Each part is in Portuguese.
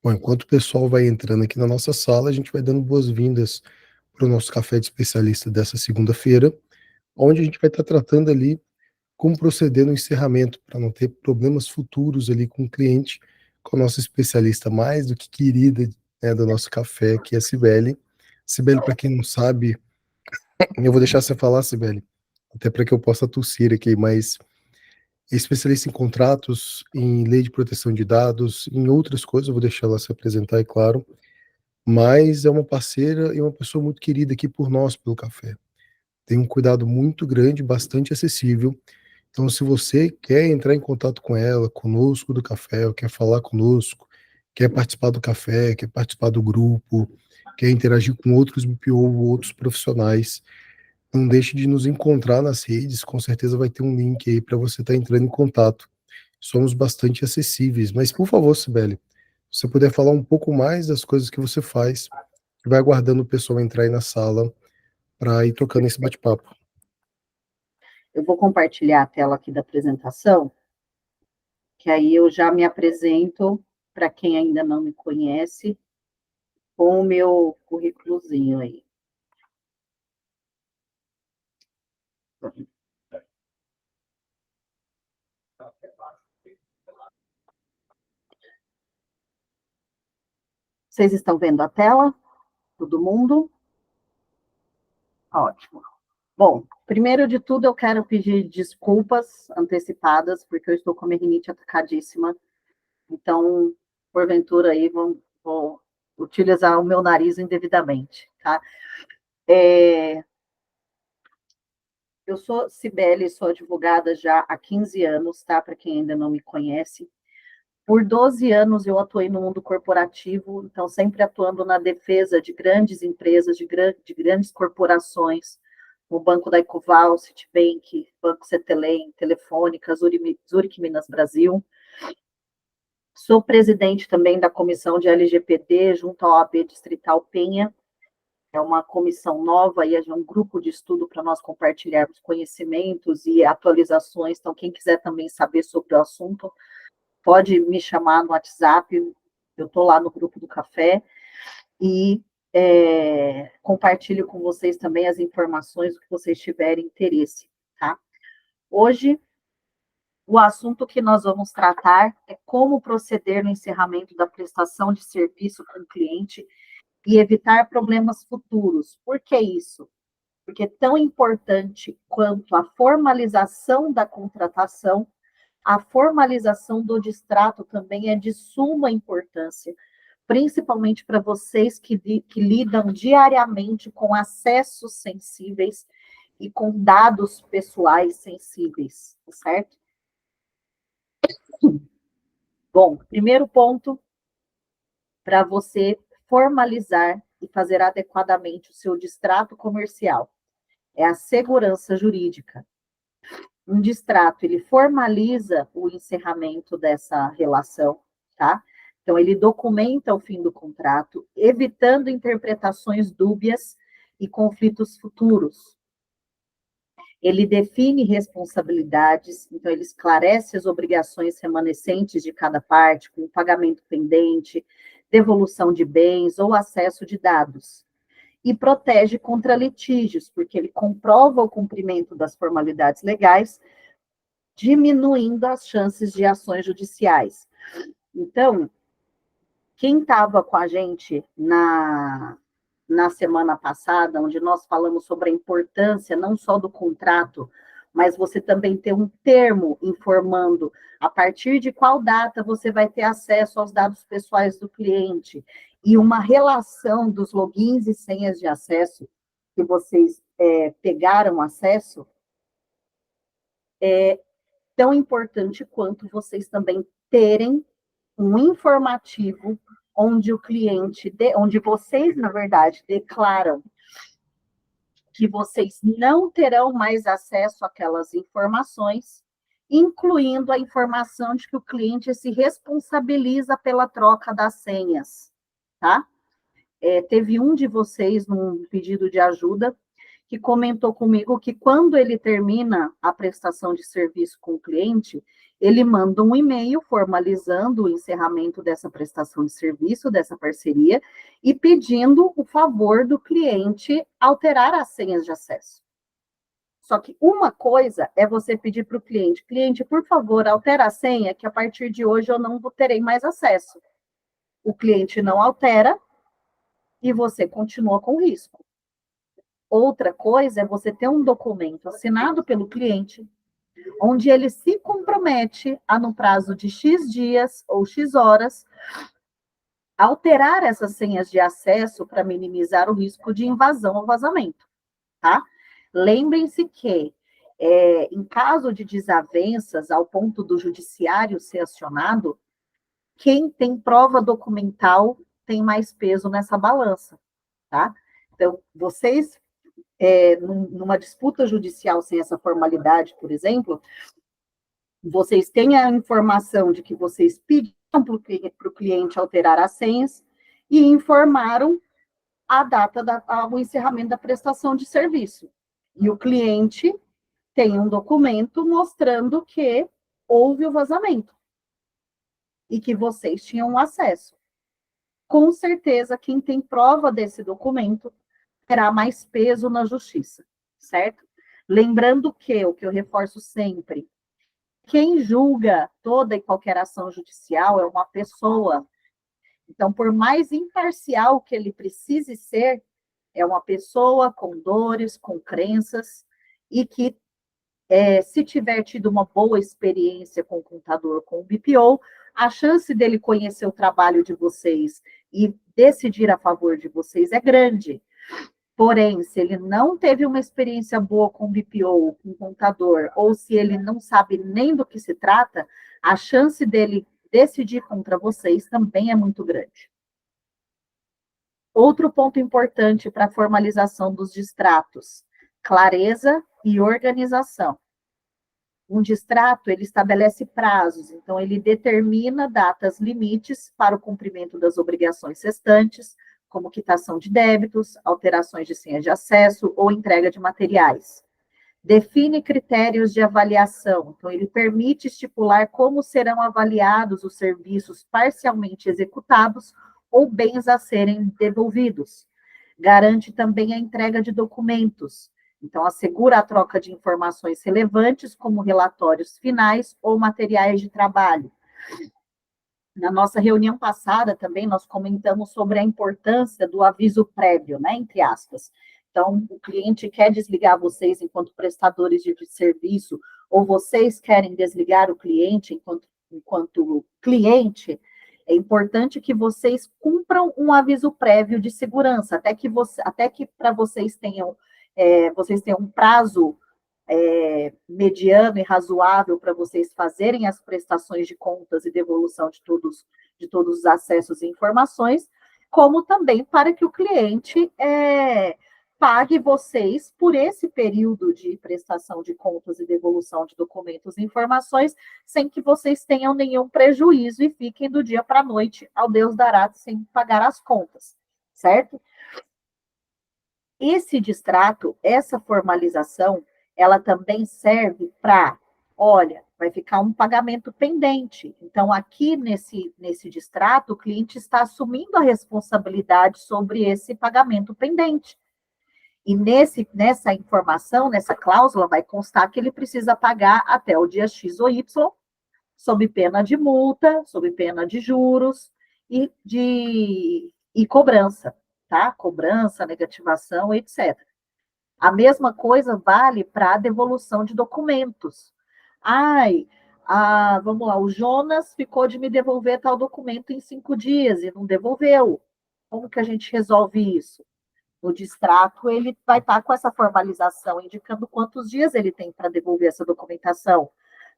Bom, enquanto o pessoal vai entrando aqui na nossa sala, a gente vai dando boas-vindas para o nosso café de especialista dessa segunda-feira, onde a gente vai estar tratando ali como proceder no encerramento, para não ter problemas futuros ali com o cliente, com a nossa especialista mais do que querida, né, do nosso café, que é a Cibele. Cibele, para quem não sabe, eu vou deixar você falar, Cibele, até para que eu possa tossir aqui, mas é especialista em contratos, em lei de proteção de dados, em outras coisas, eu vou deixar ela se apresentar, é claro, mas é uma parceira e uma pessoa muito querida aqui por nós, pelo café. Tem um cuidado muito grande, bastante acessível. Então, se você quer entrar em contato com ela, conosco do café, ou quer falar conosco, quer participar do café, quer participar do grupo, quer interagir com outros BPO ou outros profissionais, não deixe de nos encontrar nas redes, com certeza vai ter um link aí para você estar entrando em contato. Somos bastante acessíveis, mas por favor, Sibeli, se você puder falar um pouco mais das coisas que você faz, vai aguardando o pessoal entrar aí na sala para ir trocando esse bate-papo. Eu vou compartilhar a tela aqui da apresentação, que aí eu já me apresento para quem ainda não me conhece, com o meu currículozinho aí. Vocês estão vendo a tela? Todo mundo? Ótimo. Bom, primeiro de tudo, eu quero pedir desculpas antecipadas, porque eu estou com a minha rinite atacadíssima. Então, porventura aí, vou utilizar o meu nariz indevidamente, tá? Eu sou Cibele, sou advogada já há 15 anos, tá? Para quem ainda não me conhece. Por 12 anos eu atuei no mundo corporativo, então sempre atuando na defesa de grandes empresas, de grandes corporações, o Banco da Ecoval, Citibank, Banco Cetelem, Telefônica, Zurich Minas Brasil. Sou presidente também da comissão de LGPD junto à OAB Distrital Penha. É uma comissão nova e é um grupo de estudo para nós compartilharmos conhecimentos e atualizações. Então, quem quiser também saber sobre o assunto, pode me chamar no WhatsApp. Eu estou lá no grupo do café e compartilho com vocês também as informações do que vocês tiverem interesse, tá? Hoje, o assunto que nós vamos tratar é como proceder no encerramento da prestação de serviço com o cliente e evitar problemas futuros. Por que isso? Porque é tão importante quanto a formalização da contratação, a formalização do distrato também é de suma importância, principalmente para vocês que lidam diariamente com acessos sensíveis e com dados pessoais sensíveis, certo? Bom, primeiro ponto, para você formalizar e fazer adequadamente o seu distrato comercial, é a segurança jurídica. Um distrato, ele formaliza o encerramento dessa relação, tá? Então, ele documenta o fim do contrato, evitando interpretações dúbias e conflitos futuros. Ele define responsabilidades, então ele esclarece as obrigações remanescentes de cada parte, com pagamento pendente, devolução de bens ou acesso de dados. E protege contra litígios, porque ele comprova o cumprimento das formalidades legais, diminuindo as chances de ações judiciais. Então, quem estava com a gente na semana passada, onde nós falamos sobre a importância não só do contrato, mas você também ter um termo informando a partir de qual data você vai ter acesso aos dados pessoais do cliente e uma relação dos logins e senhas de acesso que vocês pegaram acesso, é tão importante quanto vocês também terem um informativo onde o cliente, onde vocês, na verdade, declaram que vocês não terão mais acesso àquelas informações, incluindo a informação de que o cliente se responsabiliza pela troca das senhas, tá? Teve um de vocês, num pedido de ajuda, que comentou comigo que quando ele termina a prestação de serviço com o cliente, ele manda um e-mail formalizando o encerramento dessa prestação de serviço, dessa parceria, e pedindo o favor do cliente alterar as senhas de acesso. Só que uma coisa é você pedir para o cliente, por favor, altera a senha, que a partir de hoje eu não terei mais acesso. O cliente não altera e você continua com o risco. Outra coisa é você ter um documento assinado pelo cliente, onde ele se compromete a, no prazo de X dias ou X horas, alterar essas senhas de acesso para minimizar o risco de invasão ou vazamento, tá? Lembrem-se que, em caso de desavenças, ao ponto do judiciário ser acionado, quem tem prova documental tem mais peso nessa balança, tá? Então, vocês, numa disputa judicial sem essa formalidade, por exemplo, vocês têm a informação de que vocês pediram para o cliente alterar as senhas e informaram a data do encerramento da prestação de serviço. E o cliente tem um documento mostrando que houve o vazamento e que vocês tinham acesso. Com certeza, quem tem prova desse documento terá mais peso na justiça, certo? Lembrando que, o que eu reforço sempre, quem julga toda e qualquer ação judicial é uma pessoa. Então, por mais imparcial que ele precise ser, é uma pessoa com dores, com crenças, e que, se tiver tido uma boa experiência com o contador, com o BPO, a chance dele conhecer o trabalho de vocês e decidir a favor de vocês é grande. Porém, se ele não teve uma experiência boa com BPO, com contador, ou se ele não sabe nem do que se trata, a chance dele decidir contra vocês também é muito grande. Outro ponto importante para a formalização dos distratos: clareza e organização. Um distrato, ele estabelece prazos, então ele determina datas limites para o cumprimento das obrigações restantes, como quitação de débitos, alterações de senhas de acesso ou entrega de materiais. Define critérios de avaliação, então ele permite estipular como serão avaliados os serviços parcialmente executados ou bens a serem devolvidos. Garante também a entrega de documentos, então assegura a troca de informações relevantes, como relatórios finais ou materiais de trabalho. Na nossa reunião passada também nós comentamos sobre a importância do aviso prévio, né, entre aspas. Então, o cliente quer desligar vocês enquanto prestadores de serviço, ou vocês querem desligar o cliente enquanto cliente, é importante que vocês cumpram um aviso prévio de segurança, até que para vocês tenham um prazo mediano e razoável para vocês fazerem as prestações de contas e devolução de todos os acessos e informações, como também para que o cliente pague vocês por esse período de prestação de contas e devolução de documentos e informações, sem que vocês tenham nenhum prejuízo e fiquem do dia para a noite, ao Deus dará, sem pagar as contas, certo? Esse distrato, essa formalização, ela também serve para, olha, vai ficar um pagamento pendente. Então, aqui nesse distrato, o cliente está assumindo a responsabilidade sobre esse pagamento pendente. E nessa informação, nessa cláusula, vai constar que ele precisa pagar até o dia X ou Y, sob pena de multa, sob pena de juros e cobrança, tá? Cobrança, negativação, etc. A mesma coisa vale para a devolução de documentos. Vamos lá, o Jonas ficou de me devolver tal documento em 5 dias e não devolveu. Como que a gente resolve isso? No distrato, ele vai estar com essa formalização, indicando quantos dias ele tem para devolver essa documentação.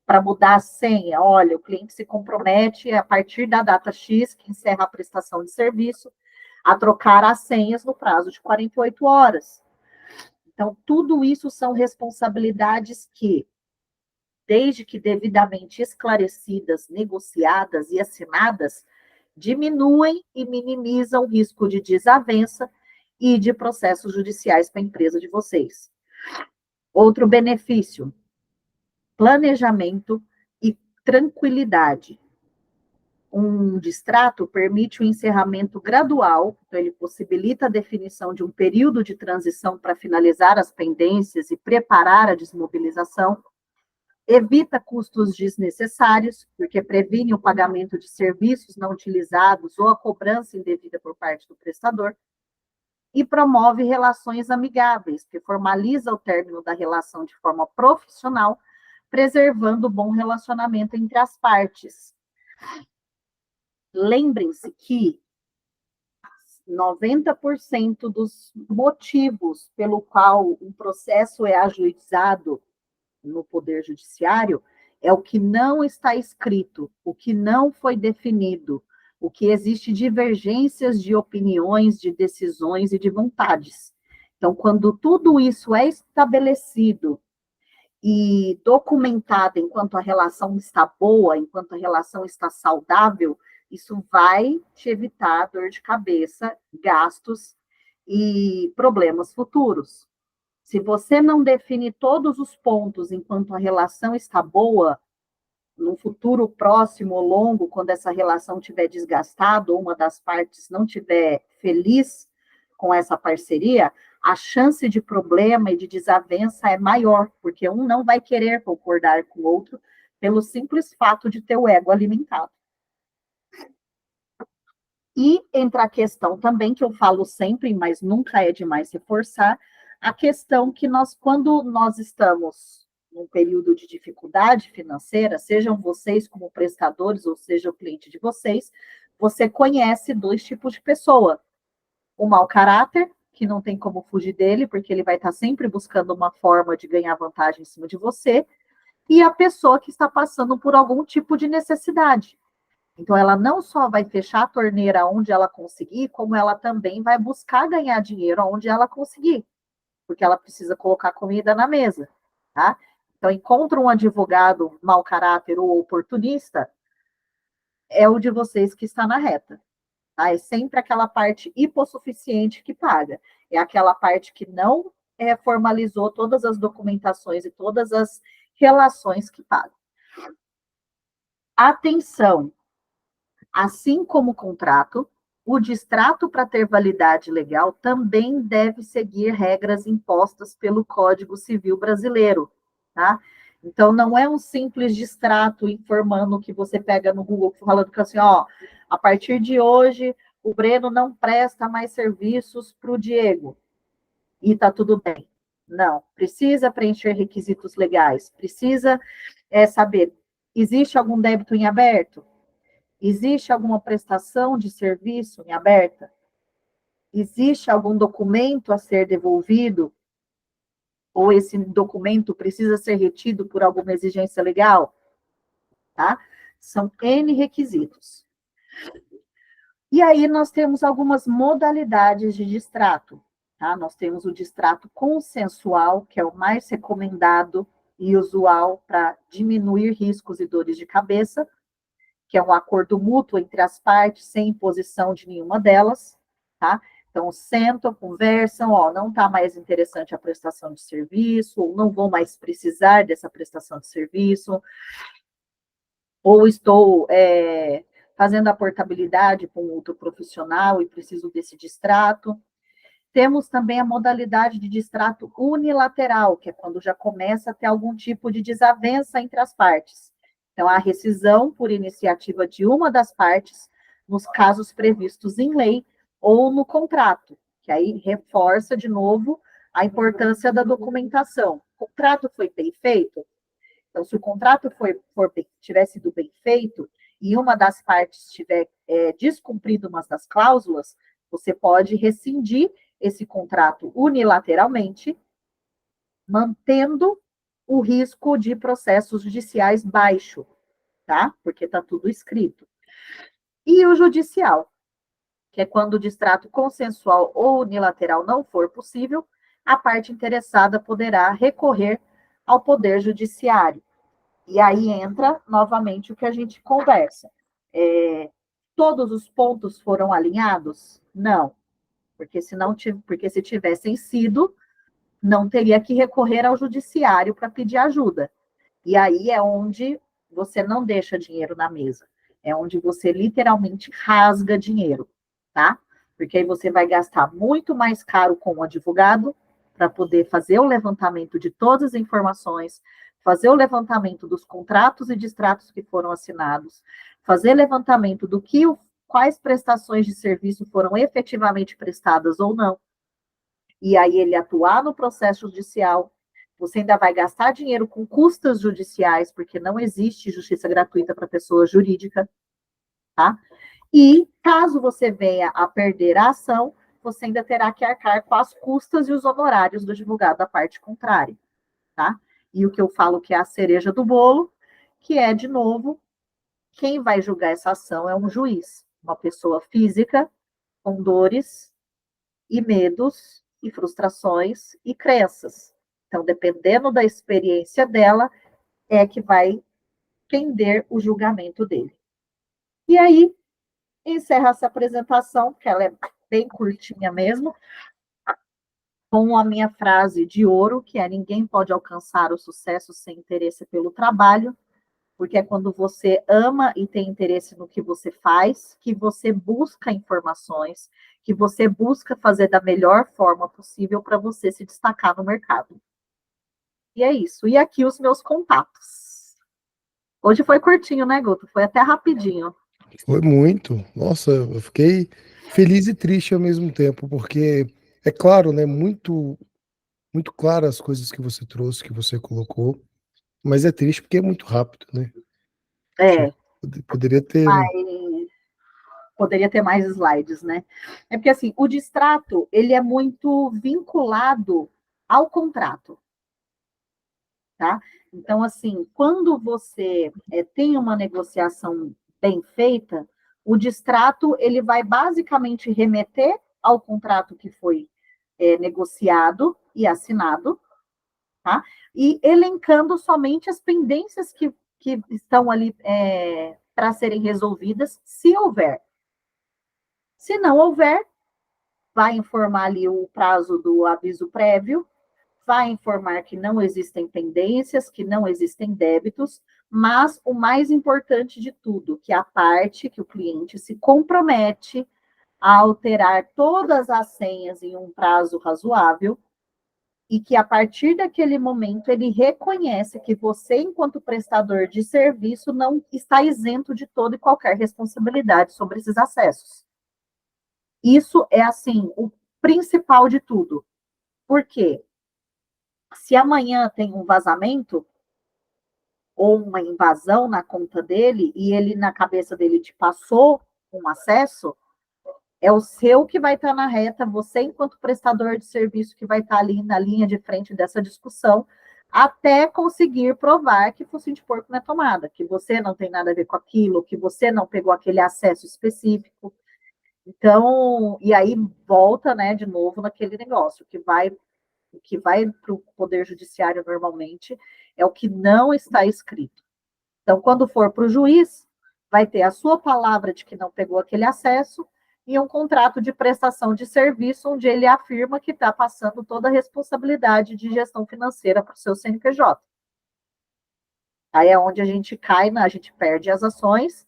Para mudar a senha, olha, o cliente se compromete a partir da data X, que encerra a prestação de serviço, a trocar as senhas no prazo de 48 horas. Então, tudo isso são responsabilidades que, desde que devidamente esclarecidas, negociadas e assinadas, diminuem e minimizam o risco de desavença e de processos judiciais para a empresa de vocês. Outro benefício: planejamento e tranquilidade. Um distrato permite o encerramento gradual, então ele possibilita a definição de um período de transição para finalizar as pendências e preparar a desmobilização, evita custos desnecessários, porque previne o pagamento de serviços não utilizados ou a cobrança indevida por parte do prestador, e promove relações amigáveis, que formaliza o término da relação de forma profissional, preservando o bom relacionamento entre as partes. Lembrem-se que 90% dos motivos pelo qual um processo é ajuizado no Poder Judiciário é o que não está escrito, o que não foi definido, o que existe divergências de opiniões, de decisões e de vontades. Então, quando tudo isso é estabelecido e documentado enquanto a relação está boa, enquanto a relação está saudável, isso vai te evitar dor de cabeça, gastos e problemas futuros. Se você não define todos os pontos enquanto a relação está boa, no futuro próximo ou longo, quando essa relação estiver desgastada ou uma das partes não estiver feliz com essa parceria, a chance de problema e de desavença é maior, porque um não vai querer concordar com o outro pelo simples fato de ter o ego alimentado. E entra a questão também, que eu falo sempre, mas nunca é demais reforçar, a questão que quando nós estamos num período de dificuldade financeira, sejam vocês como prestadores ou seja o cliente de vocês, você conhece dois tipos de pessoa. O mau caráter, que não tem como fugir dele, porque ele vai estar sempre buscando uma forma de ganhar vantagem em cima de você, e a pessoa que está passando por algum tipo de necessidade. Então, ela não só vai fechar a torneira onde ela conseguir, como ela também vai buscar ganhar dinheiro onde ela conseguir, porque ela precisa colocar comida na mesa, tá? Então, encontra um advogado mau caráter ou oportunista, é o de vocês que está na reta, tá? É sempre aquela parte hipossuficiente que paga, é aquela parte que não formalizou todas as documentações e todas as relações que paga. Atenção! Assim como o contrato, o distrato para ter validade legal também deve seguir regras impostas pelo Código Civil Brasileiro, tá? Então, não é um simples distrato informando que você pega no Google, falando que assim, ó, a partir de hoje, o Breno não presta mais serviços para o Diego, e tá tudo bem. Não, precisa preencher requisitos legais, precisa saber, existe algum débito em aberto? Existe alguma prestação de serviço em aberta? Existe algum documento a ser devolvido? Ou esse documento precisa ser retido por alguma exigência legal? Tá? São N requisitos. E aí nós temos algumas modalidades de distrato. Tá? Nós temos o distrato consensual, que é o mais recomendado e usual para diminuir riscos e dores de cabeça, que é um acordo mútuo entre as partes, sem imposição de nenhuma delas, tá? Então, sentam, conversam, ó, não está mais interessante a prestação de serviço, ou não vou mais precisar dessa prestação de serviço, ou estou fazendo a portabilidade com outro profissional e preciso desse distrato. Temos também a modalidade de distrato unilateral, que é quando já começa a ter algum tipo de desavença entre as partes. Então, a rescisão por iniciativa de uma das partes, nos casos previstos em lei ou no contrato, que aí reforça de novo a importância da documentação. O contrato foi bem feito? Então, se o contrato tiver sido bem feito e uma das partes tiver descumprido uma das cláusulas, você pode rescindir esse contrato unilateralmente, mantendo o risco de processos judiciais baixo, tá? Porque está tudo escrito. E o judicial, que é quando o distrato consensual ou unilateral não for possível, a parte interessada poderá recorrer ao Poder Judiciário. E aí entra novamente o que a gente conversa. Todos os pontos foram alinhados? Não, porque se tivessem sido, não teria que recorrer ao judiciário para pedir ajuda. E aí é onde você não deixa dinheiro na mesa. É onde você literalmente rasga dinheiro, tá? Porque aí você vai gastar muito mais caro com o advogado para poder fazer o levantamento de todas as informações, fazer o levantamento dos contratos e distratos que foram assinados, fazer levantamento do que quais prestações de serviço foram efetivamente prestadas ou não. E aí ele atuar no processo judicial. Você ainda vai gastar dinheiro com custas judiciais, porque não existe justiça gratuita para pessoa jurídica, tá? E caso você venha a perder a ação, você ainda terá que arcar com as custas e os honorários do advogado da parte contrária, tá? E o que eu falo que é a cereja do bolo, que é, de novo, quem vai julgar essa ação é um juiz, uma pessoa física com dores e medos e frustrações e crenças. Então, dependendo da experiência dela, é que vai pender o julgamento dele. E aí, encerra essa apresentação, que ela é bem curtinha mesmo, com a minha frase de ouro, que é: ninguém pode alcançar o sucesso sem interesse pelo trabalho, porque é quando você ama e tem interesse no que você faz, que você busca informações, que você busca fazer da melhor forma possível para você se destacar no mercado. E é isso. E aqui os meus contatos. Hoje foi curtinho, né, Guto? Foi até rapidinho. Foi muito. Nossa, eu fiquei feliz e triste ao mesmo tempo, porque é claro, né? Muito claro as coisas que você trouxe, que você colocou, mas é triste porque é muito rápido, né? É, Poderia ter. mas poderia ter mais slides, né? É porque assim, o distrato, ele é muito vinculado ao contrato, tá? Então, assim, quando você tem uma negociação bem feita, o distrato, ele vai basicamente remeter ao contrato que foi negociado e assinado, tá? E elencando somente as pendências que estão ali para serem resolvidas, se houver. Se não houver, vai informar ali o prazo do aviso prévio, vai informar que não existem pendências, que não existem débitos, mas o mais importante de tudo, que a parte que o cliente se compromete a alterar todas as senhas em um prazo razoável e que a partir daquele momento ele reconhece que você, enquanto prestador de serviço, não está isento de toda e qualquer responsabilidade sobre esses acessos. Isso é, assim, o principal de tudo. Por quê? Se amanhã tem um vazamento ou uma invasão na conta dele e ele, na cabeça dele, te passou um acesso, é o seu que vai estar na reta, você, enquanto prestador de serviço, que vai estar ali na linha de frente dessa discussão, até conseguir provar que focinho de porco não é tomada, que você não tem nada a ver com aquilo, que você não pegou aquele acesso específico. Então, e aí volta, né, de novo naquele negócio, o que vai para o Poder Judiciário normalmente é o que não está escrito. Então, quando for para o juiz, vai ter a sua palavra de que não pegou aquele acesso e um contrato de prestação de serviço, onde ele afirma que está passando toda a responsabilidade de gestão financeira para o seu CNPJ. Aí é onde a gente cai, a gente perde as ações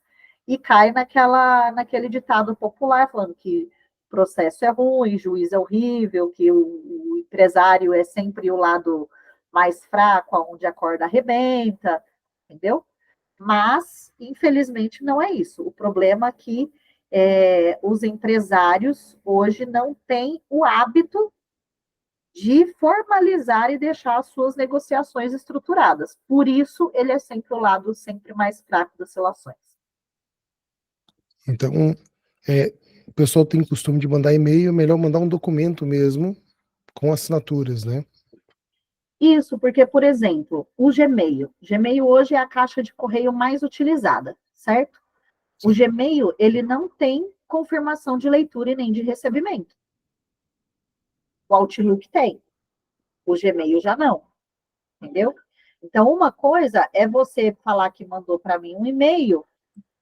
e cai naquele ditado popular, falando que processo é ruim, juiz é horrível, que o empresário é sempre o lado mais fraco, onde a corda arrebenta, entendeu? Mas, infelizmente, não é isso. O problema é que os empresários hoje não têm o hábito de formalizar e deixar as suas negociações estruturadas. Por isso, ele é sempre o lado sempre mais fraco das relações. Então, o pessoal tem costume de mandar e-mail, é melhor mandar um documento mesmo com assinaturas, né? Isso, porque, por exemplo, o Gmail. Gmail hoje é a caixa de correio mais utilizada, certo? O Sim. Gmail, ele não tem confirmação de leitura e nem de recebimento. O Outlook tem. O Gmail já não, entendeu? Então, uma coisa é você falar que mandou para mim um e-mail,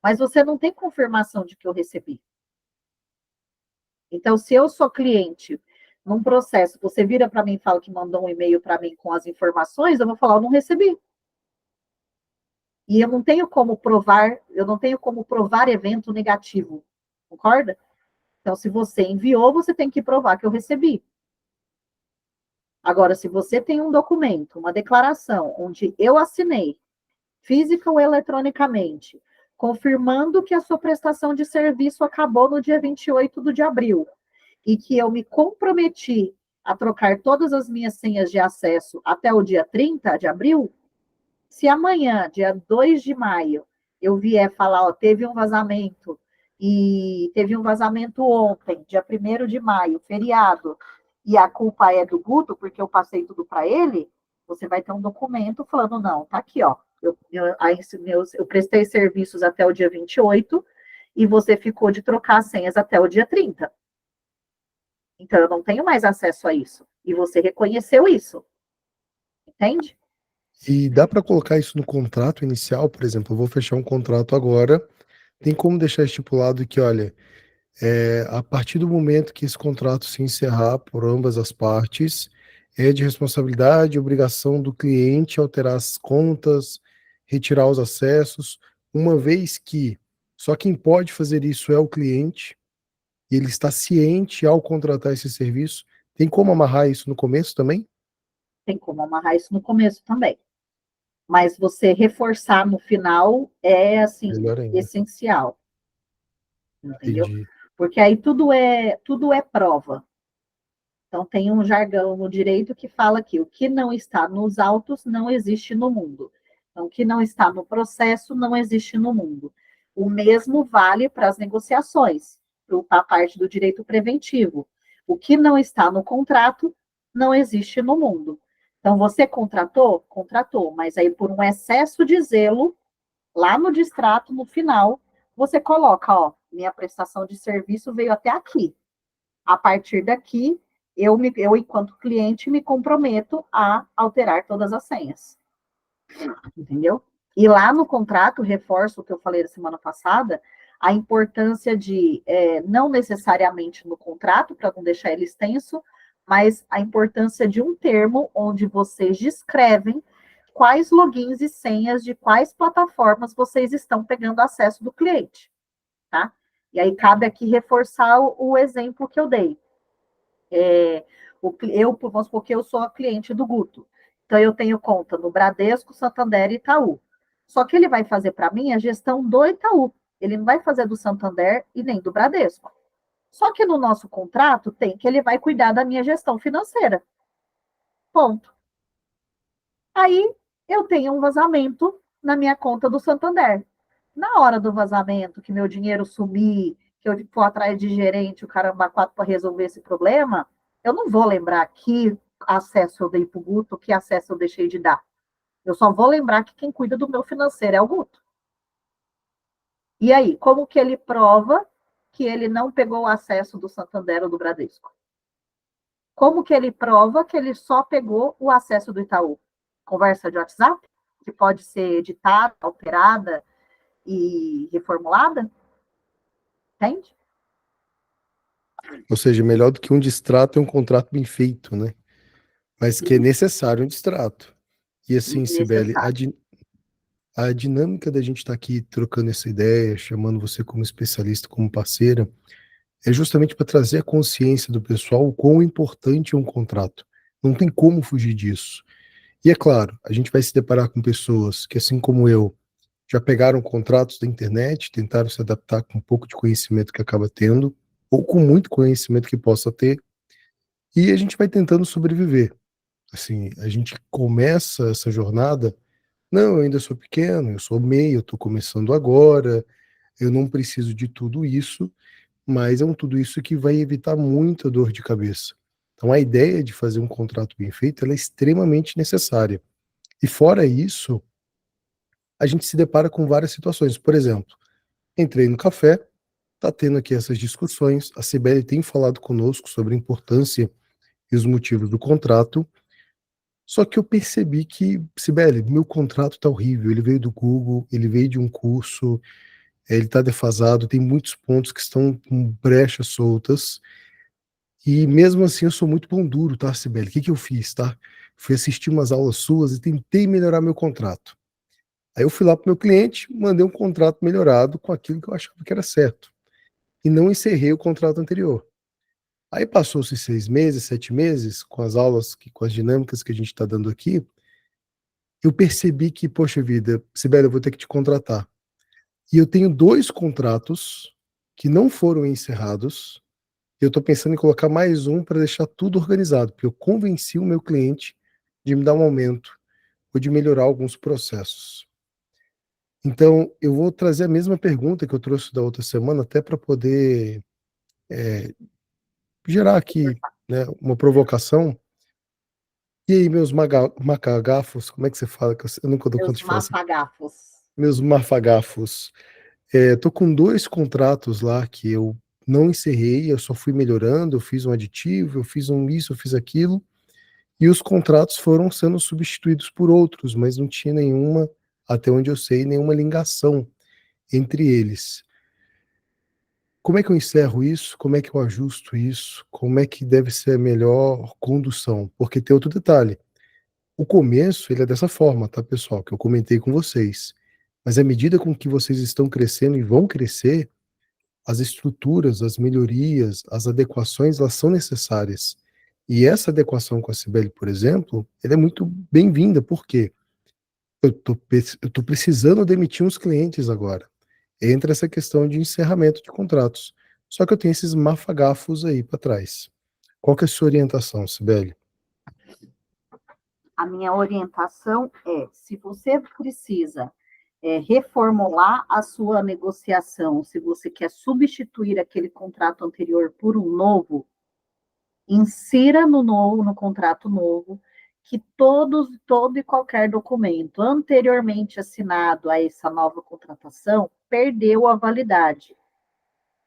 mas você não tem confirmação de que eu recebi. Então, se eu sou cliente num processo, você vira para mim e fala que mandou um e-mail para mim com as informações, eu vou falar, eu não recebi. E eu não tenho como provar, evento negativo, concorda? Então, se você enviou, você tem que provar que eu recebi. Agora, se você tem um documento, uma declaração, onde eu assinei, física ou eletronicamente, confirmando que a sua prestação de serviço acabou no dia 28 de abril e que eu me comprometi a trocar todas as minhas senhas de acesso até o dia 30 de abril, se amanhã, dia 2 de maio, eu vier falar, ó, teve um vazamento, e teve um vazamento ontem, dia 1º de maio, feriado, e a culpa é do Guto, porque eu passei tudo para ele, você vai ter um documento falando, não, tá aqui, ó, eu prestei serviços até o dia 28 e você ficou de trocar as senhas até o dia 30. Então, eu não tenho mais acesso a isso. E você reconheceu isso. Entende? E dá para colocar isso no contrato inicial, por exemplo, eu vou fechar um contrato agora, tem como deixar estipulado que, olha, a partir do momento que esse contrato se encerrar por ambas as partes, é de responsabilidade e obrigação do cliente alterar as contas, retirar os acessos, uma vez que só quem pode fazer isso é o cliente, e ele está ciente ao contratar esse serviço. Tem como amarrar isso no começo também? Tem como amarrar isso no começo também. Mas você reforçar no final é, assim, Melhor ainda. essencial. Entendeu? Entendi. Porque aí tudo é prova. Então, tem um jargão no direito que fala que o que não está nos autos não existe no mundo. Então, o que não está no processo não existe no mundo. O mesmo vale para as negociações, para a parte do direito preventivo. O que não está no contrato não existe no mundo. Então, você contratou? Contratou, mas aí por um excesso de zelo, lá no distrato, no final, você coloca, ó, minha prestação de serviço veio até aqui. A partir daqui, eu, enquanto cliente, me comprometo a alterar todas as senhas. Entendeu? E lá no contrato, reforço o que eu falei da semana passada, a importância de, não necessariamente no contrato, para não deixar ele extenso, mas a importância de um termo onde vocês descrevem quais logins e senhas de quais plataformas vocês estão pegando acesso do cliente, tá? E aí cabe aqui reforçar o exemplo que eu dei. Vamos supor que eu sou a cliente do Guto. Então, eu tenho conta no Bradesco, Santander e Itaú. Só que ele vai fazer para mim a gestão do Itaú. Ele não vai fazer do Santander e nem do Bradesco. Só que no nosso contrato tem que ele vai cuidar da minha gestão financeira. Ponto. Aí eu tenho um vazamento na minha conta do Santander. Na hora do vazamento, que meu dinheiro sumir, que eu for atrás de gerente, o caramba quatro para resolver esse problema, eu não vou lembrar que acesso eu dei para o Guto, que acesso eu deixei de dar. Eu só vou lembrar que quem cuida do meu financeiro é o Guto. E aí, como que ele prova que ele não pegou o acesso do Santander ou do Bradesco? Como que ele prova que ele só pegou o acesso do Itaú? Conversa de WhatsApp, que pode ser editada, alterada e reformulada? Entende? Ou seja, melhor do que um distrato é um contrato bem feito, né? Mas que é necessário um distrato. E assim, Cibele, Necessário. a dinâmica da gente estar aqui trocando essa ideia, chamando você como especialista, como parceira, é justamente para trazer a consciência do pessoal o quão importante é um contrato. Não tem como fugir disso. E é claro, a gente vai se deparar com pessoas que, assim como eu, já pegaram contratos da internet, tentaram se adaptar com um pouco de conhecimento que acaba tendo, ou com muito conhecimento que possa ter, e a gente vai tentando sobreviver. Assim, a gente começa essa jornada, não, eu ainda sou pequeno, eu sou MEI, eu estou começando agora, eu não preciso de tudo isso, mas é um tudo isso que vai evitar muita dor de cabeça. Então, a ideia de fazer um contrato bem feito, ela é extremamente necessária. E fora isso, a gente se depara com várias situações. Por exemplo, entrei no café, está tendo aqui essas discussões, a Cibele tem falado conosco sobre a importância e os motivos do contrato, só que eu percebi que, Cibele, meu contrato tá horrível, ele veio do Google, ele veio de um curso, ele tá defasado, tem muitos pontos que estão com brechas soltas, e mesmo assim eu sou muito pão duro, tá, Cibele? O que que eu fiz, tá? Fui assistir umas aulas suas e tentei melhorar meu contrato. Aí eu fui lá para o meu cliente, mandei um contrato melhorado com aquilo que eu achava que era certo. E não encerrei o contrato anterior. Aí passou-se 6 meses, 7 meses, com as aulas, com as dinâmicas que a gente está dando aqui, eu percebi que, poxa vida, Sibeli, eu vou ter que te contratar. E eu tenho 2 contratos que não foram encerrados. E eu estou pensando em colocar mais um para deixar tudo organizado, porque eu convenci o meu cliente de me dar um aumento ou de melhorar alguns processos. Então, eu vou trazer a mesma pergunta que eu trouxe da outra semana, até para poder gerar aqui, né, uma provocação. E aí, meus macagafos, como é que você fala? Que eu nunca dou conta Meus de falar assim. mafagafos. Meus mafagafos. Tô com 2 contratos lá que eu não encerrei, eu só fui melhorando, eu fiz um aditivo, eu fiz um isso, eu fiz aquilo, e os contratos foram sendo substituídos por outros, mas não tinha nenhuma, até onde eu sei, nenhuma ligação entre eles. Como é que eu encerro isso? Como é que eu ajusto isso? Como é que deve ser a melhor condução? Porque tem outro detalhe. O começo, ele é dessa forma, tá, pessoal? Que eu comentei com vocês. Mas à medida com que vocês estão crescendo e vão crescer, as estruturas, as melhorias, as adequações, elas são necessárias. E essa adequação com a Cibele, por exemplo, ela é muito bem-vinda, porque eu tô precisando demitir uns clientes agora. Entra essa questão de encerramento de contratos. Só que eu tenho esses mafagafos aí para trás. Qual que é a sua orientação, Cibele? A minha orientação é, se você precisa reformular a sua negociação, se você quer substituir aquele contrato anterior por um novo, insira no contrato novo, que todo e qualquer documento anteriormente assinado a essa nova contratação perdeu a validade.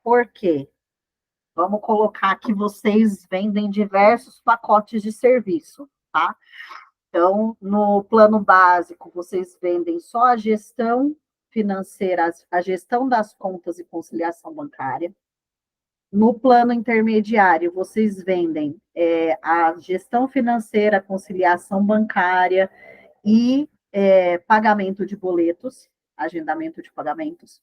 Por quê? Vamos colocar que vocês vendem diversos pacotes de serviço, tá? Então, no plano básico, vocês vendem só a gestão financeira, a gestão das contas e conciliação bancária. No plano intermediário, vocês vendem a gestão financeira, conciliação bancária e pagamento de boletos, agendamento de pagamentos.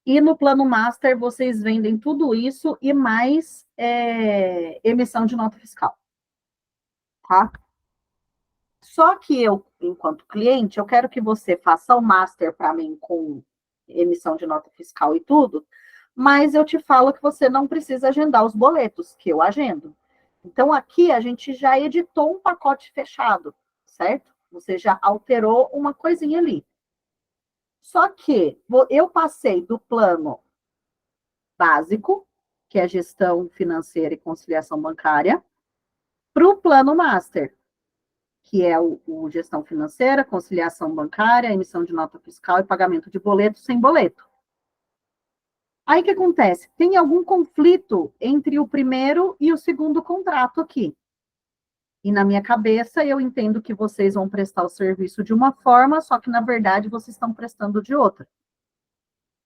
E no plano master, vocês vendem tudo isso e mais emissão de nota fiscal, tá? Só que eu, enquanto cliente, eu quero que você faça o master para mim com emissão de nota fiscal e tudo, mas eu te falo que você não precisa agendar os boletos, que eu agendo. Então, aqui a gente já editou um pacote fechado, certo? Você já alterou uma coisinha ali. Só que eu passei do plano básico, que é gestão financeira e conciliação bancária, para o plano master, que é o gestão financeira, conciliação bancária, emissão de nota fiscal e pagamento de boleto sem boleto. Aí o que acontece? Tem algum conflito entre o primeiro e o segundo contrato aqui. E na minha cabeça eu entendo que vocês vão prestar o serviço de uma forma, só que na verdade vocês estão prestando de outra.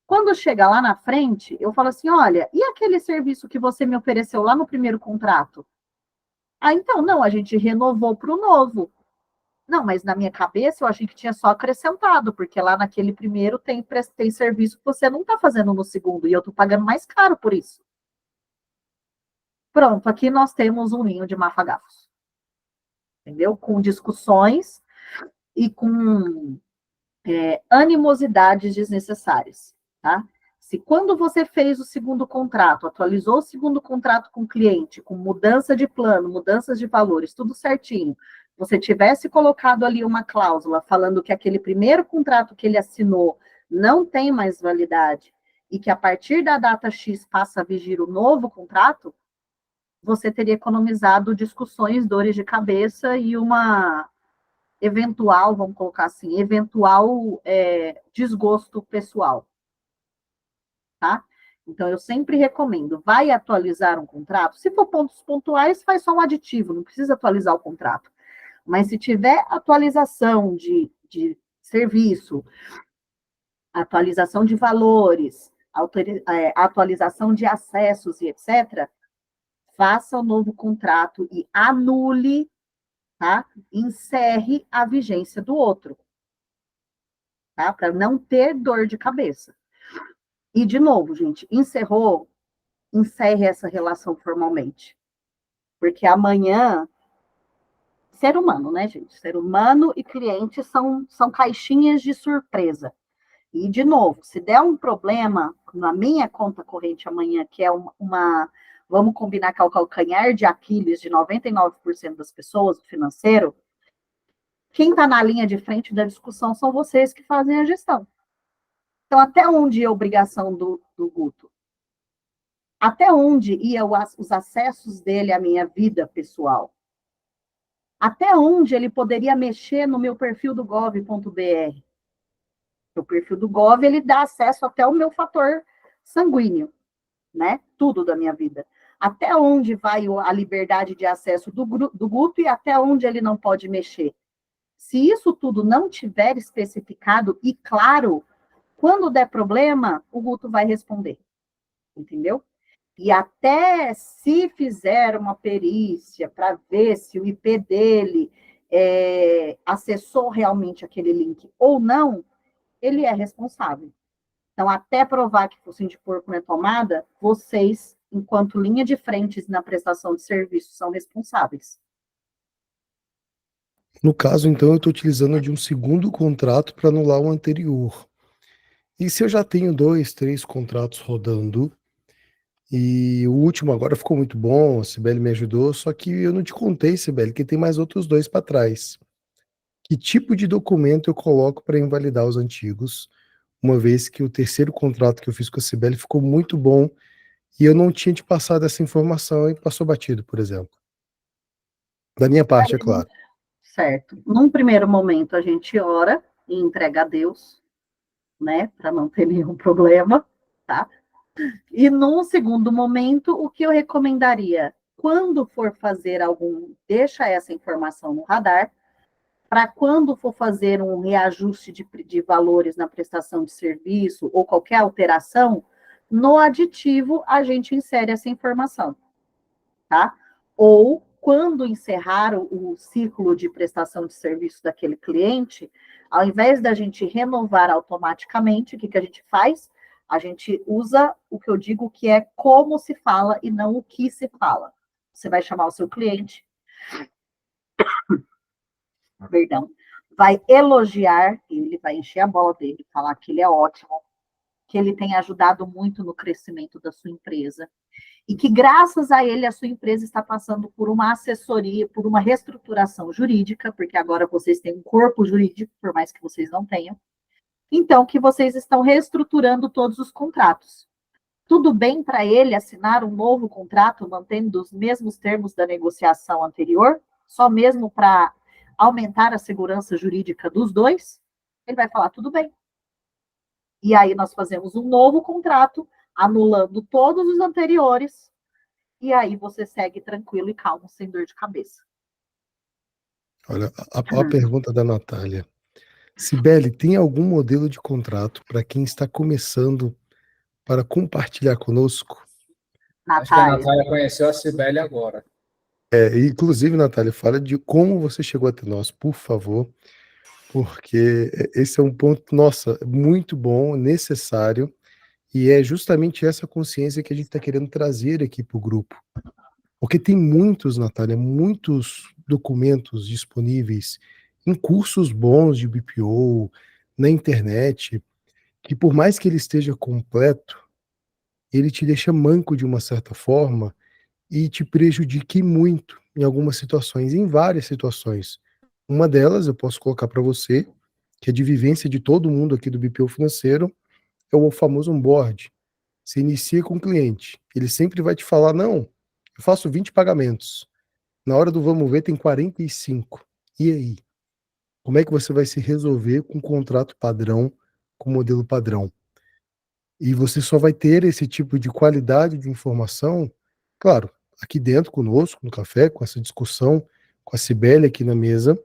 Quando chega lá na frente, eu falo assim: olha, e aquele serviço que você me ofereceu lá no primeiro contrato? Ah, então, não, a gente renovou para o novo. Não, mas na minha cabeça eu achei que tinha só acrescentado, porque lá naquele primeiro tem serviço que você não está fazendo no segundo, e eu estou pagando mais caro por isso. Pronto, aqui nós temos um ninho de mafagafos, entendeu? Com discussões e com animosidades desnecessárias, tá? Se quando você fez o segundo contrato, atualizou o segundo contrato com o cliente, com mudança de plano, mudanças de valores, tudo certinho, você tivesse colocado ali uma cláusula falando que aquele primeiro contrato que ele assinou não tem mais validade e que a partir da data X passa a vigir o novo contrato, você teria economizado discussões, dores de cabeça e uma eventual, vamos colocar assim, eventual desgosto pessoal, tá? Então, eu sempre recomendo, vai atualizar um contrato, se for pontos pontuais, faz só um aditivo, não precisa atualizar o contrato. Mas se tiver atualização de serviço, atualização de valores, atualização de acessos e etc., faça o novo contrato e anule, tá? Encerre a vigência do outro. tá? Para não ter dor de cabeça. E, de novo, gente, encerrou, encerre essa relação formalmente. Porque amanhã, ser humano, né, gente? Ser humano e cliente são caixinhas de surpresa. E, de novo, se der um problema na minha conta corrente amanhã, que é vamos combinar que é o calcanhar de Aquiles de 99% das pessoas, do financeiro, quem está na linha de frente da discussão são vocês que fazem a gestão. Então, até onde é a obrigação do Guto? Até onde iam os acessos dele à minha vida pessoal? Até onde ele poderia mexer no meu perfil do gov.br? O perfil do Gov, ele dá acesso até o meu fator sanguíneo, né? Tudo da minha vida. Até onde vai a liberdade de acesso do Guto e até onde ele não pode mexer. Se isso tudo não tiver especificado e claro, quando der problema, o Guto vai responder. Entendeu? E até se fizer uma perícia para ver se o IP dele acessou realmente aquele link ou não, ele é responsável. Então, até provar que o focinho de porco não é tomada, vocês, enquanto linha de frente na prestação de serviço, são responsáveis. No caso, então, eu estou utilizando de um segundo contrato para anular o anterior. E se eu já tenho 2, 3 contratos rodando, e o último agora ficou muito bom, a Sibeli me ajudou, só que eu não te contei, Sibeli, que tem mais outros 2 para trás. Que tipo de documento eu coloco para invalidar os antigos, uma vez que o terceiro contrato que eu fiz com a Sibeli ficou muito bom e eu não tinha te passado essa informação e passou batido, por exemplo. Da minha parte, é claro. Certo. Num primeiro momento, a gente ora e entrega a Deus, né, para não ter nenhum problema, tá? E num segundo momento, o que eu recomendaria? Quando for fazer deixa essa informação no radar, para quando for fazer um reajuste de valores na prestação de serviço ou qualquer alteração, no aditivo a gente insere essa informação, tá? Ou quando encerrar o ciclo de prestação de serviço daquele cliente, ao invés da gente renovar automaticamente, o que a gente faz? A gente usa o que eu digo que é como se fala e não o que se fala. Você vai chamar o seu cliente, perdão, vai elogiar ele, vai encher a bola dele, falar que ele é ótimo, que ele tem ajudado muito no crescimento da sua empresa, e que graças a ele a sua empresa está passando por uma assessoria, por uma reestruturação jurídica, porque agora vocês têm um corpo jurídico, por mais que vocês não tenham, então que vocês estão reestruturando todos os contratos. Tudo bem para ele assinar um novo contrato, mantendo os mesmos termos da negociação anterior, só mesmo para aumentar a segurança jurídica dos dois? Ele vai falar, tudo bem. E aí nós fazemos um novo contrato, anulando todos os anteriores, e aí você segue tranquilo e calmo, sem dor de cabeça. Olha, a pergunta da Natália. Sibeli, tem algum modelo de contrato para quem está começando para compartilhar conosco? Acho que a Natália, Natália conheceu a Cibele agora. Inclusive, Natália, fala de como você chegou até nós, por favor, porque esse é um ponto, nossa, muito bom, necessário, e é justamente essa consciência que a gente está querendo trazer aqui para o grupo. Porque tem muitos, Natália, muitos documentos disponíveis em cursos bons de BPO, na internet, que por mais que ele esteja completo, ele te deixa manco de uma certa forma e te prejudique muito em algumas situações, em várias situações. Uma delas, eu posso colocar para você, que é de vivência de todo mundo aqui do BPO financeiro, é o famoso onboard. Você inicia com o cliente, ele sempre vai te falar, não, eu faço 20 pagamentos. Na hora do vamos ver tem 45. E aí? Como é que você vai se resolver com um contrato padrão, com modelo padrão? E você só vai ter esse tipo de qualidade de informação, claro, aqui dentro conosco, no café, com essa discussão, com a Cibele aqui na mesa,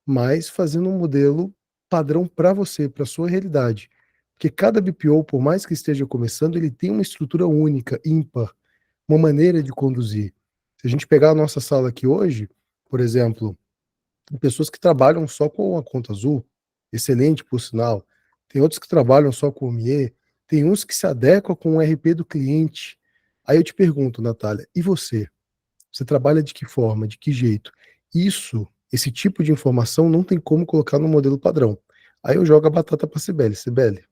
mas fazendo um modelo padrão para você, para sua realidade. Porque cada BPO, por mais que esteja começando, ele tem uma estrutura única, ímpar, uma maneira de conduzir. Se a gente pegar a nossa sala aqui hoje, por exemplo, tem pessoas que trabalham só com a conta azul, excelente por sinal, tem outros que trabalham só com o MIE, tem uns que se adequam com o RP do cliente. Aí eu te pergunto, Natália, e você? Você trabalha de que forma, de que jeito? Esse tipo de informação não tem como colocar no modelo padrão. Aí eu jogo a batata para a Cibele. Cibele,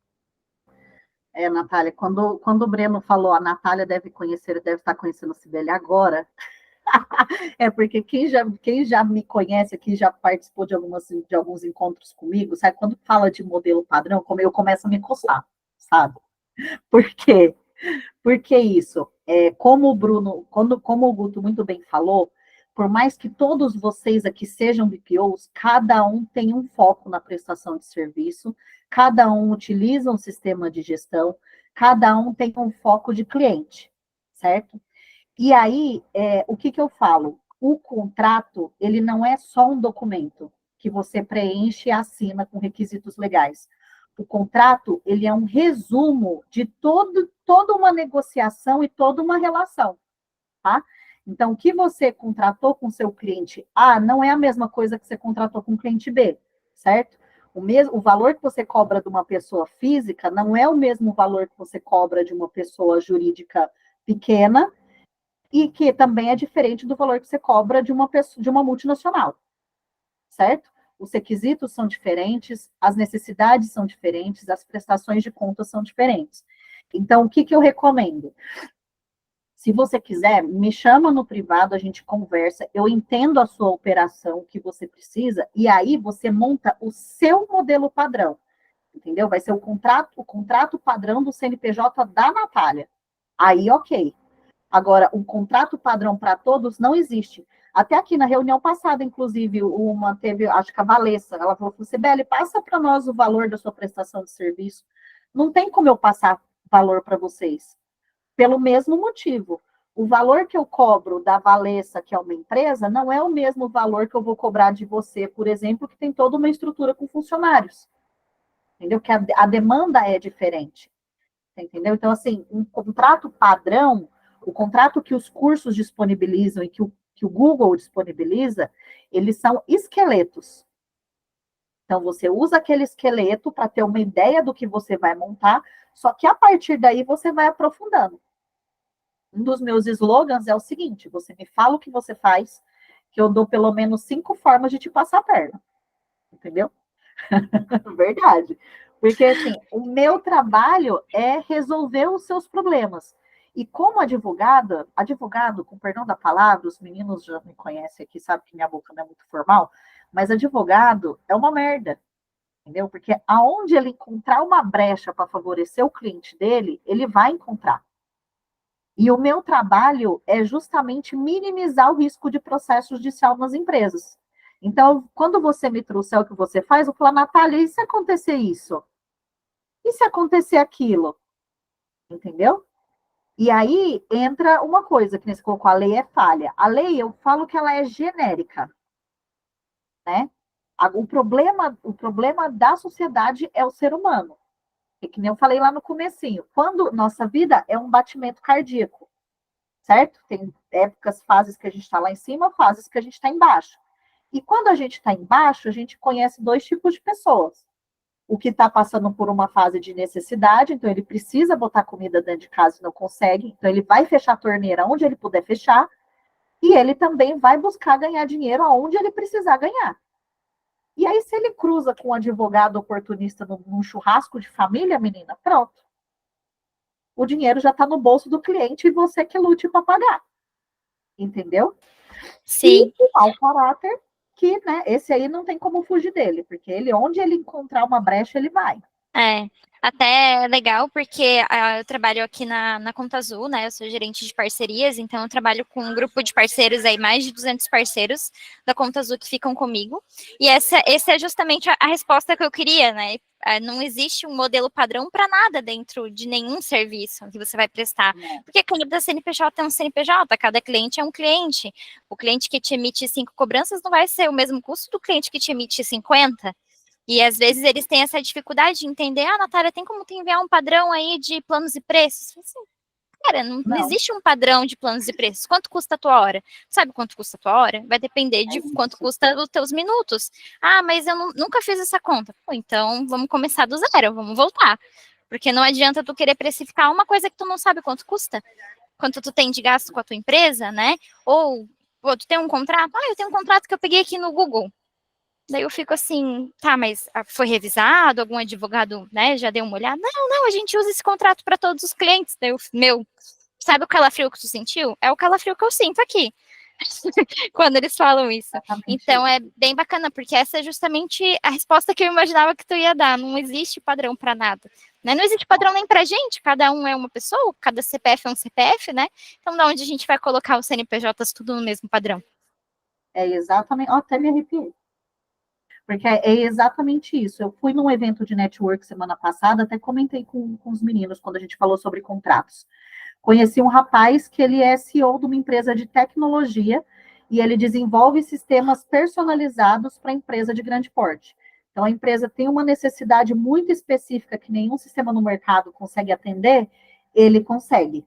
Natália, quando o Breno falou, a Natália deve estar conhecendo a Cibele agora, é porque quem já me conhece, quem já participou de alguns encontros comigo, sabe, quando fala de modelo padrão, como eu começo a me coçar, sabe? Por quê? Porque isso, como o Bruno, como o Guto muito bem falou, por mais que todos vocês aqui sejam BPOs, cada um tem um foco na prestação de serviço, cada um utiliza um sistema de gestão, cada um tem um foco de cliente, certo? E aí, o que eu falo? O contrato, ele não é só um documento que você preenche e assina com requisitos legais. O contrato, ele é um resumo de toda uma negociação e toda uma relação, tá? Então, o que você contratou com seu cliente A não é a mesma coisa que você contratou com o cliente B, certo? O valor que você cobra de uma pessoa física não é o mesmo valor que você cobra de uma pessoa jurídica pequena, e que também é diferente do valor que você cobra de uma multinacional, certo? Os requisitos são diferentes, as necessidades são diferentes, as prestações de contas são diferentes. Então, o que eu recomendo? Se você quiser, me chama no privado, a gente conversa, eu entendo a sua operação, o que você precisa, e aí você monta o seu modelo padrão, entendeu? Vai ser o contrato padrão do CNPJ da Natália. Aí, ok. Agora, um contrato padrão para todos não existe. Até aqui na reunião passada, inclusive, teve, acho que a Valessa, ela falou, Sibeli, passa para nós o valor da sua prestação de serviço. Não tem como eu passar valor para vocês. Pelo mesmo motivo. O valor que eu cobro da Valessa, que é uma empresa, não é o mesmo valor que eu vou cobrar de você, por exemplo, que tem toda uma estrutura com funcionários. Entendeu? Que a demanda é diferente. Entendeu? Então, assim, um contrato padrão, o contrato que os cursos disponibilizam e que o Google disponibiliza, eles são esqueletos. Então, você usa aquele esqueleto para ter uma ideia do que você vai montar, só que a partir daí você vai aprofundando. Um dos meus slogans é o seguinte: você me fala o que você faz, que eu dou pelo menos 5 formas de te passar a perna. Entendeu? Verdade. Porque, assim, o meu trabalho é resolver os seus problemas. E como advogado, com perdão da palavra, os meninos já me conhecem aqui, sabem que minha boca não é muito formal, mas advogado é uma merda, entendeu? Porque aonde ele encontrar uma brecha para favorecer o cliente dele, ele vai encontrar. E o meu trabalho é justamente minimizar o risco de processo judicial nas empresas. Então, quando você me trouxer o que você faz, eu falo, Natália, e se acontecer isso? E se acontecer aquilo? Entendeu? E aí entra uma coisa, que nesse colocou, a lei é falha. A lei, eu falo que ela é genérica, né? O problema da sociedade é o ser humano. E que nem eu falei lá no comecinho, quando nossa vida é um batimento cardíaco, certo? Tem épocas, fases que a gente está lá em cima, fases que a gente está embaixo. E quando a gente está embaixo, a gente conhece 2 tipos de pessoas. O que está passando por uma fase de necessidade, então ele precisa botar comida dentro de casa e não consegue, então ele vai fechar a torneira onde ele puder fechar, e ele também vai buscar ganhar dinheiro aonde ele precisar ganhar. E aí, se ele cruza com um advogado oportunista num churrasco de família, menina, pronto. O dinheiro já está no bolso do cliente e você que lute para pagar. Entendeu? Sim. E o mau caráter, que, né, esse aí não tem como fugir dele, porque onde ele encontrar uma brecha, ele vai. Até é legal, porque eu trabalho aqui na Conta Azul, né? Eu sou gerente de parcerias, então eu trabalho com um grupo de parceiros aí, mais de 200 parceiros da Conta Azul que ficam comigo. E essa é justamente a resposta que eu queria, né? Não existe um modelo padrão para nada dentro de nenhum serviço que você vai prestar. Porque cada CNPJ é um CNPJ, cada cliente é um cliente. O cliente que te emite 5 cobranças não vai ser o mesmo custo do cliente que te emite 50. E às vezes eles têm essa dificuldade de entender, Natália, tem como tu enviar um padrão aí de planos e preços? Assim, Cara, não Não. existe um padrão de planos e preços. Quanto custa a tua hora? Sabe quanto custa a tua hora? Vai depender de quanto custa os teus minutos. Ah, mas eu nunca fiz essa conta. Pô, então vamos começar do zero, vamos voltar. Porque não adianta tu querer precificar uma coisa que tu não sabe quanto custa. Quanto tu tem de gasto com a tua empresa, né? Ou tu tem um contrato. Ah, eu tenho um contrato que eu peguei aqui no Google. Daí eu fico assim, tá, mas foi revisado? Algum advogado, né, já deu uma olhada? Não, a gente usa esse contrato para todos os clientes. Daí sabe o calafrio que tu sentiu? É o calafrio que eu sinto aqui, quando eles falam isso. Exatamente Então isso. é bem bacana, porque essa é justamente a resposta que eu imaginava que tu ia dar. Não existe padrão para nada. Né? Não existe padrão nem para gente, cada um é uma pessoa, cada CPF é um CPF, né? Então, da onde a gente vai colocar os CNPJs tudo no mesmo padrão? É exatamente, ó, até me arrepiei. Porque é exatamente isso. Eu fui num evento de network semana passada, até comentei com os meninos quando a gente falou sobre contratos. Conheci um rapaz que ele é CEO de uma empresa de tecnologia e ele desenvolve sistemas personalizados para empresa de grande porte. Então, a empresa tem uma necessidade muito específica que nenhum sistema no mercado consegue atender, ele consegue.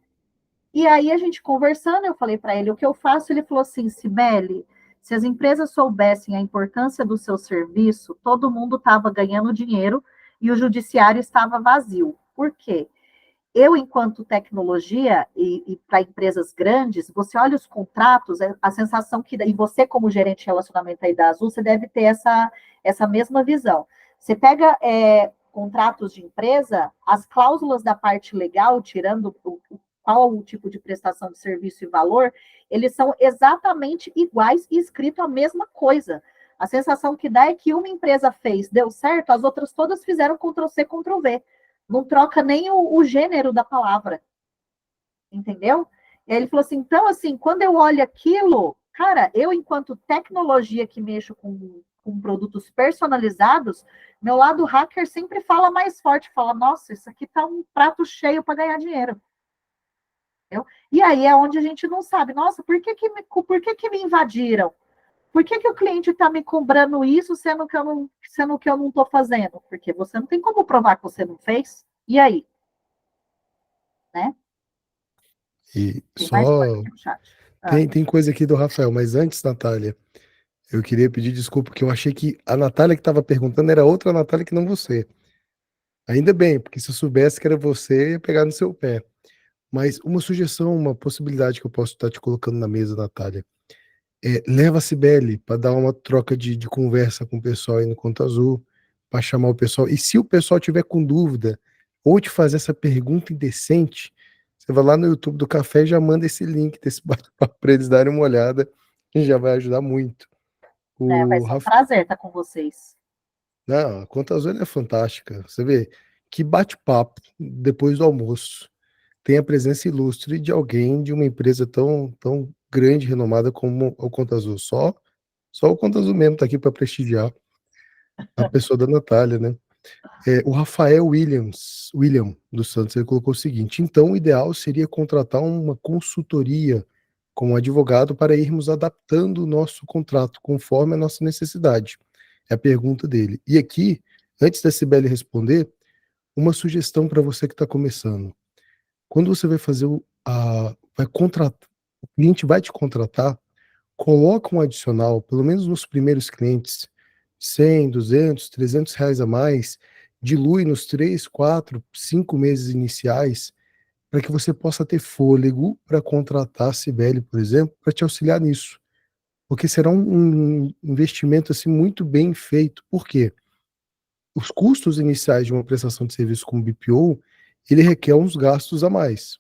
E aí, a gente conversando, eu falei para ele o que eu faço, ele falou assim, Cibele, se as empresas soubessem a importância do seu serviço, todo mundo estava ganhando dinheiro e o judiciário estava vazio. Por quê? Eu, enquanto tecnologia, e para empresas grandes, você olha os contratos, a sensação que, e você como gerente de relacionamento aí da Azul, você deve ter essa mesma visão. Você pega contratos de empresa, as cláusulas da parte legal, tirando qual o tipo de prestação de serviço e valor, eles são exatamente iguais e escrito a mesma coisa. A sensação que dá é que uma empresa fez, deu certo, as outras todas fizeram Ctrl+C, Ctrl+V. Não troca nem o gênero da palavra. Entendeu? E aí ele falou assim, então, assim, quando eu olho aquilo, cara, eu, enquanto tecnologia que mexo com produtos personalizados, meu lado hacker sempre fala mais forte, fala, nossa, isso aqui tá um prato cheio para ganhar dinheiro. Entendeu? E aí é onde a gente não sabe, nossa, por que me invadiram? Por que o cliente está me cobrando isso, sendo que eu não estou fazendo? Porque você não tem como provar que você não fez. E aí? Né? E Tem mais só coisa aqui no chat. Ah, tem coisa aqui do Rafael, mas antes, Natália, eu queria pedir desculpa, porque eu achei que a Natália que estava perguntando era outra Natália que não você. Ainda bem, porque se eu soubesse que era você, eu ia pegar no seu pé. Mas uma sugestão, uma possibilidade que eu posso estar te colocando na mesa, Natália, leva a Cibele para dar uma troca de conversa com o pessoal aí no Conta Azul, para chamar o pessoal. E se o pessoal tiver com dúvida ou te fazer essa pergunta indecente, você vai lá no YouTube do Café e já manda esse link desse bate-papo para eles darem uma olhada, e já vai ajudar muito. vai O ser um prazer estar com vocês. Não, a Conta Azul é fantástica. Você vê que bate-papo depois do almoço tem a presença ilustre de alguém de uma empresa tão grande, renomada como o Conta Azul. Só o Conta Azul mesmo está aqui para prestigiar a pessoa da Natália, né? O Rafael William dos Santos, ele colocou o seguinte: então o ideal seria contratar uma consultoria com um advogado para irmos adaptando o nosso contrato conforme a nossa necessidade. É a pergunta dele. E aqui, antes da Cibele responder, uma sugestão para você que está começando. Quando você vai fazer vai contratar, o cliente vai te contratar, coloca um adicional, pelo menos nos primeiros clientes, 100, 200, 300 reais a mais, dilui nos 3, 4, 5 meses iniciais, para que você possa ter fôlego para contratar a Cibele, por exemplo, para te auxiliar nisso. Porque será um investimento assim muito bem feito. Por quê? Os custos iniciais de uma prestação de serviço como BPO, ele requer uns gastos a mais,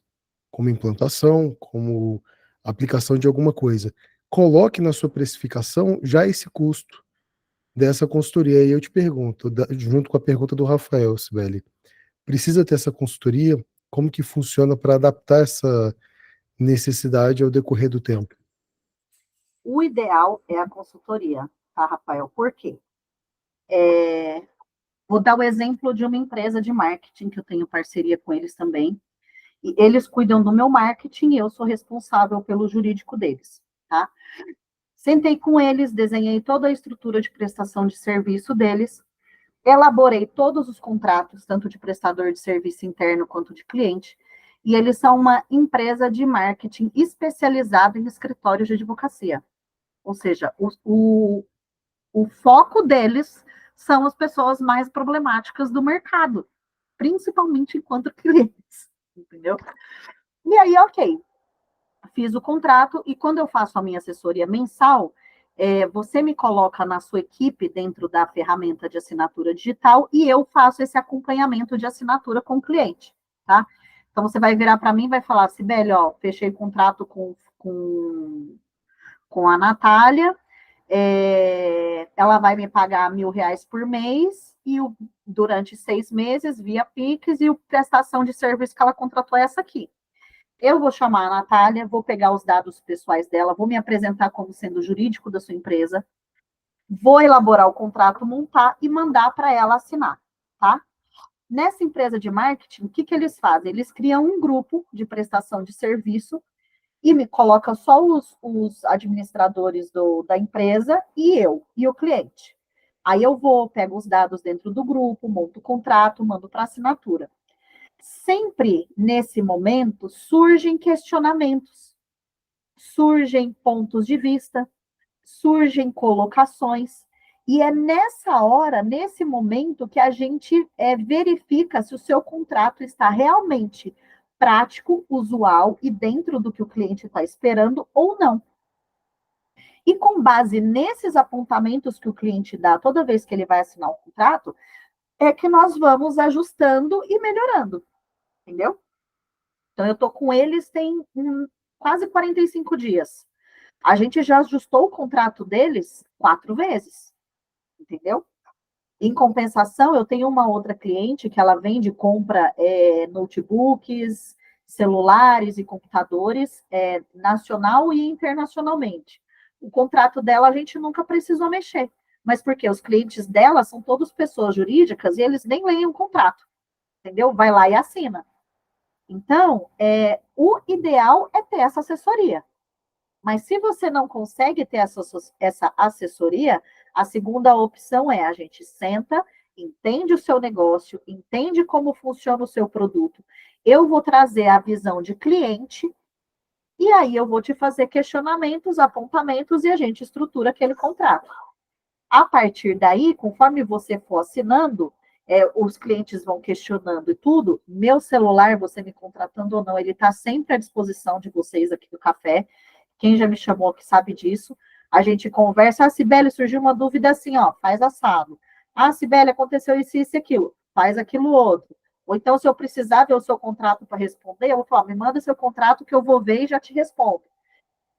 como implantação, como aplicação de alguma coisa. Coloque na sua precificação já esse custo dessa consultoria. E eu te pergunto, junto com a pergunta do Rafael, Sibeli, precisa ter essa consultoria? Como que funciona para adaptar essa necessidade ao decorrer do tempo? O ideal é a consultoria, tá, Rafael? Por quê? Vou dar o exemplo de uma empresa de marketing que eu tenho parceria com eles também. E eles cuidam do meu marketing e eu sou responsável pelo jurídico deles, tá? Sentei com eles, desenhei toda a estrutura de prestação de serviço deles, elaborei todos os contratos, tanto de prestador de serviço interno quanto de cliente, e eles são uma empresa de marketing especializada em escritórios de advocacia. Ou seja, o foco deles são as pessoas mais problemáticas do mercado, principalmente enquanto clientes, entendeu? E aí, ok, fiz o contrato, e quando eu faço a minha assessoria mensal, você me coloca na sua equipe dentro da ferramenta de assinatura digital e eu faço esse acompanhamento de assinatura com o cliente, tá? Então, você vai virar para mim e vai falar, Sibeli, ó, fechei contrato com a Natália, ela vai me pagar R$ 1.000 por mês e durante 6 meses, via Pix, e a prestação de serviço que ela contratou é essa aqui. Eu vou chamar a Natália, vou pegar os dados pessoais dela, vou me apresentar como sendo jurídico da sua empresa, vou elaborar o contrato, montar e mandar para ela assinar, tá? Nessa empresa de marketing, o que eles fazem? Eles criam um grupo de prestação de serviço e me colocam só os administradores da empresa e eu, e o cliente. Aí eu pego os dados dentro do grupo, monto o contrato, mando para assinatura. Sempre nesse momento surgem questionamentos, surgem pontos de vista, surgem colocações, e é nessa hora, nesse momento, que a gente verifica se o seu contrato está realmente prático, usual e dentro do que o cliente está esperando ou não. E com base nesses apontamentos que o cliente dá toda vez que ele vai assinar o contrato, é que nós vamos ajustando e melhorando. Entendeu? Então, eu estou com eles tem quase 45 dias. A gente já ajustou o contrato deles 4 vezes. Entendeu? Em compensação, eu tenho uma outra cliente que ela vende, compra notebooks, celulares e computadores nacional e internacionalmente. O contrato dela a gente nunca precisou mexer. Mas porque os clientes dela são todos pessoas jurídicas e eles nem leem o contrato. Entendeu? Vai lá e assina. Então, o ideal é ter essa assessoria. Mas se você não consegue ter essa assessoria, a segunda opção é a gente senta, entende o seu negócio, entende como funciona o seu produto. Eu vou trazer a visão de cliente e aí eu vou te fazer questionamentos, apontamentos e a gente estrutura aquele contrato. A partir daí, conforme você for assinando, os clientes vão questionando e tudo, meu celular, você me contratando ou não, ele está sempre à disposição de vocês aqui do café. Quem já me chamou que sabe disso, a gente conversa. Ah, Sibeli, surgiu uma dúvida assim, ó, faz assado. Ah, Sibeli, aconteceu isso, isso e aquilo, faz aquilo outro. Ou então, se eu precisar ver o seu contrato para responder, eu vou falar, me manda seu contrato que eu vou ver e já te respondo.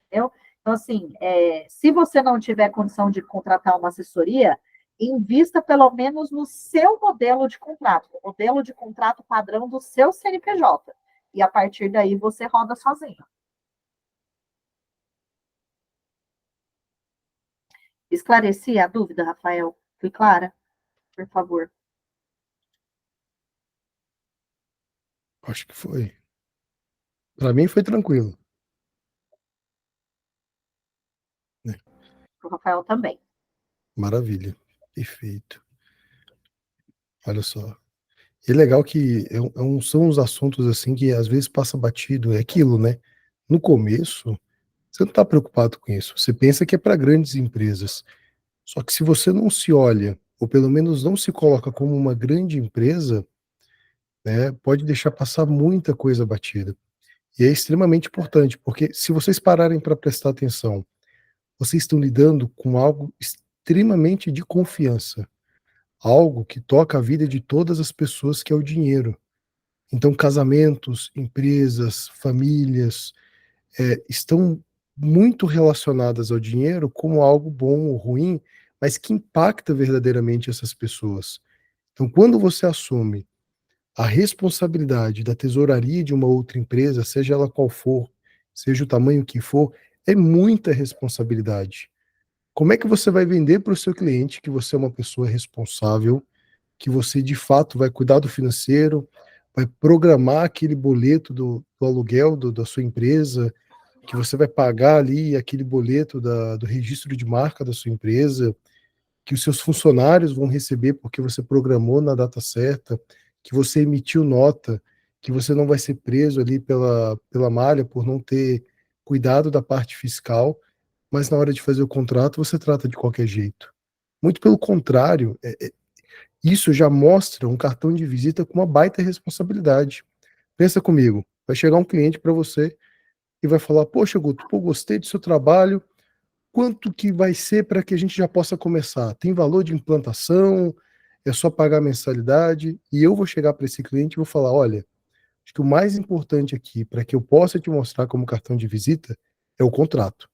Entendeu? Então, assim, se você não tiver condição de contratar uma assessoria, invista pelo menos no seu modelo de contrato, o modelo de contrato padrão do seu CNPJ. E a partir daí você roda sozinho. Esclareci a dúvida, Rafael? Fui clara? Por favor. Acho que foi. Para mim foi tranquilo. Para o Rafael também. Maravilha. Perfeito. Olha só. E é legal que são uns assuntos assim que às vezes passa batido. É aquilo, né? No começo, você não está preocupado com isso. Você pensa que é para grandes empresas. Só que se você não se olha, ou pelo menos não se coloca como uma grande empresa, né, pode deixar passar muita coisa batida. E é extremamente importante, porque se vocês pararem para prestar atenção, vocês estão lidando com algo extremamente de confiança, algo que toca a vida de todas as pessoas, que é o dinheiro. Então, casamentos, empresas, famílias, estão muito relacionadas ao dinheiro como algo bom ou ruim, mas que impacta verdadeiramente essas pessoas. Então, quando você assume a responsabilidade da tesouraria de uma outra empresa, seja ela qual for, seja o tamanho que for, é muita responsabilidade. Como é que você vai vender para o seu cliente que você é uma pessoa responsável, que você de fato vai cuidar do financeiro, vai programar aquele boleto do aluguel da sua empresa, que você vai pagar ali aquele boleto do registro de marca da sua empresa, que os seus funcionários vão receber porque você programou na data certa, que você emitiu nota, que você não vai ser preso ali pela malha por não ter cuidado da parte fiscal, mas na hora de fazer o contrato você trata de qualquer jeito. Muito pelo contrário, isso já mostra um cartão de visita com uma baita responsabilidade. Pensa comigo, vai chegar um cliente para você e vai falar: poxa, Guto, pô, gostei do seu trabalho, quanto que vai ser para que a gente já possa começar? Tem valor de implantação? É só pagar a mensalidade? E eu vou chegar para esse cliente e vou falar: olha, acho que o mais importante aqui, para que eu possa te mostrar como cartão de visita, é o contrato.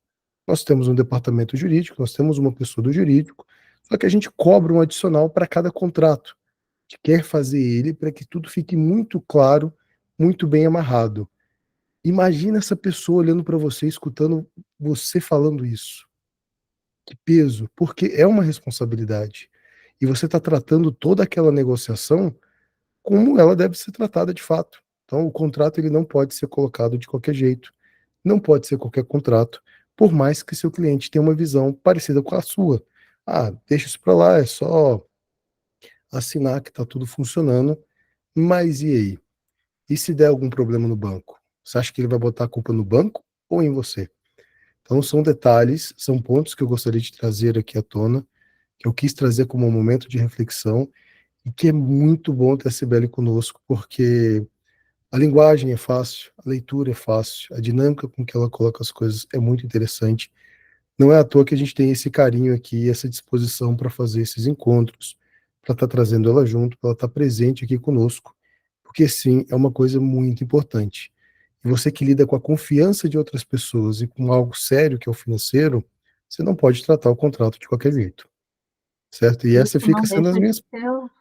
Nós temos um departamento jurídico, nós temos uma pessoa do jurídico, só que a gente cobra um adicional para cada contrato. A gente quer fazer ele para que tudo fique muito claro, muito bem amarrado. Imagina essa pessoa olhando para você, escutando você falando isso. Que peso, porque é uma responsabilidade. E você está tratando toda aquela negociação como ela deve ser tratada de fato. Então, o contrato ele não pode ser colocado de qualquer jeito, não pode ser qualquer contrato, por mais que seu cliente tenha uma visão parecida com a sua. Ah, deixa isso para lá, é só assinar que está tudo funcionando, mas e aí? E se der algum problema no banco? Você acha que ele vai botar a culpa no banco ou em você? Então, são detalhes, são pontos que eu gostaria de trazer aqui à tona, que eu quis trazer como um momento de reflexão, e que é muito bom ter a Cibele conosco, porque a linguagem é fácil, a leitura é fácil, a dinâmica com que ela coloca as coisas é muito interessante. Não é à toa que a gente tem esse carinho aqui, essa disposição para fazer esses encontros, para estar trazendo ela junto, para ela estar presente aqui conosco, porque sim, é uma coisa muito importante. E você que lida com a confiança de outras pessoas e com algo sério que é o financeiro, você não pode tratar o contrato de qualquer jeito, certo? E essa Isso fica não sendo as deixa de minhas. ser,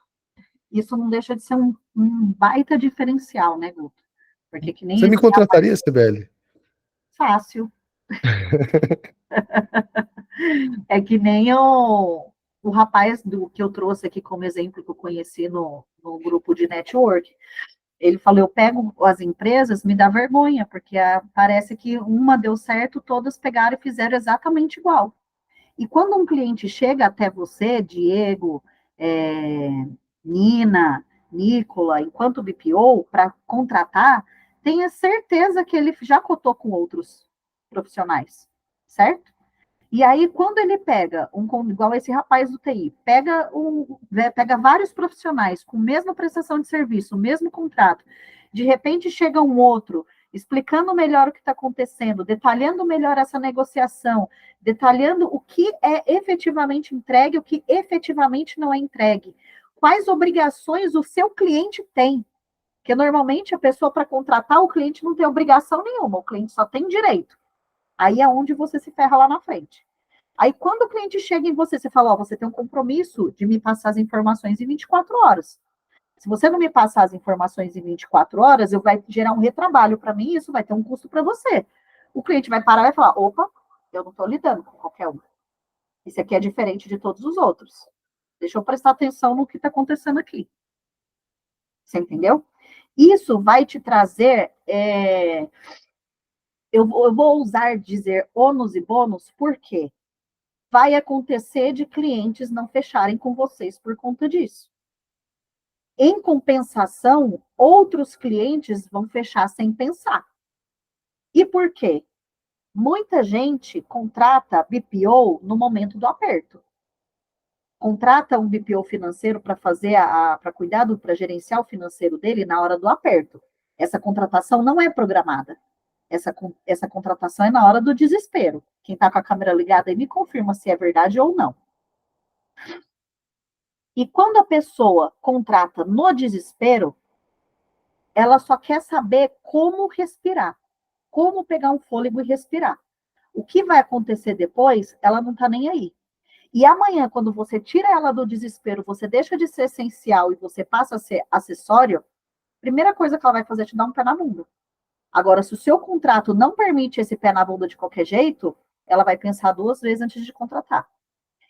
isso não deixa de ser um baita diferencial, né, Guto? Porque que nem Você me esse rapaz contrataria, Sibeli? fácil. É que nem o rapaz do que eu trouxe aqui como exemplo que eu conheci no grupo de network. Ele falou: eu pego as empresas, me dá vergonha, porque parece que uma deu certo, todas pegaram e fizeram exatamente igual. E quando um cliente chega até você, Diego, é, Nina, Nicola, enquanto BPO, para contratar, tenha certeza que ele já cotou com outros profissionais, certo? E aí, quando ele pega, igual esse rapaz do TI, pega vários profissionais com a mesma prestação de serviço, o mesmo contrato, de repente chega um outro, explicando melhor o que está acontecendo, detalhando melhor essa negociação, detalhando o que é efetivamente entregue, o que efetivamente não é entregue, quais obrigações o seu cliente tem. Porque normalmente a pessoa, para contratar, o cliente não tem obrigação nenhuma, o cliente só tem direito. Aí é onde você se ferra lá na frente. Aí, quando o cliente chega em você, você fala: ó, você tem um compromisso de me passar as informações em 24 horas. Se você não me passar as informações em 24 horas, eu vai gerar um retrabalho para mim, isso vai ter um custo para você. O cliente vai parar e vai falar: opa, eu não estou lidando com qualquer um. Isso aqui é diferente de todos os outros. Deixa eu prestar atenção no que está acontecendo aqui. Você entendeu? Isso vai te trazer, eu vou ousar dizer ônus e bônus, por quê? Vai acontecer de clientes não fecharem com vocês por conta disso. Em compensação, outros clientes vão fechar sem pensar. E por quê? Muita gente contrata BPO no momento do aperto. Contrata um BPO financeiro para fazer para cuidar para gerenciar o financeiro dele na hora do aperto. Essa contratação não é programada. Essa contratação é na hora do desespero. Quem está com a câmera ligada aí me confirma se é verdade ou não. E quando a pessoa contrata no desespero, ela só quer saber como respirar, como pegar um fôlego e respirar. O que vai acontecer depois, ela não está nem aí. E amanhã, quando você tira ela do desespero, você deixa de ser essencial e você passa a ser acessório, a primeira coisa que ela vai fazer é te dar um pé na bunda. Agora, se o seu contrato não permite esse pé na bunda de qualquer jeito, ela vai pensar 2 vezes antes de contratar.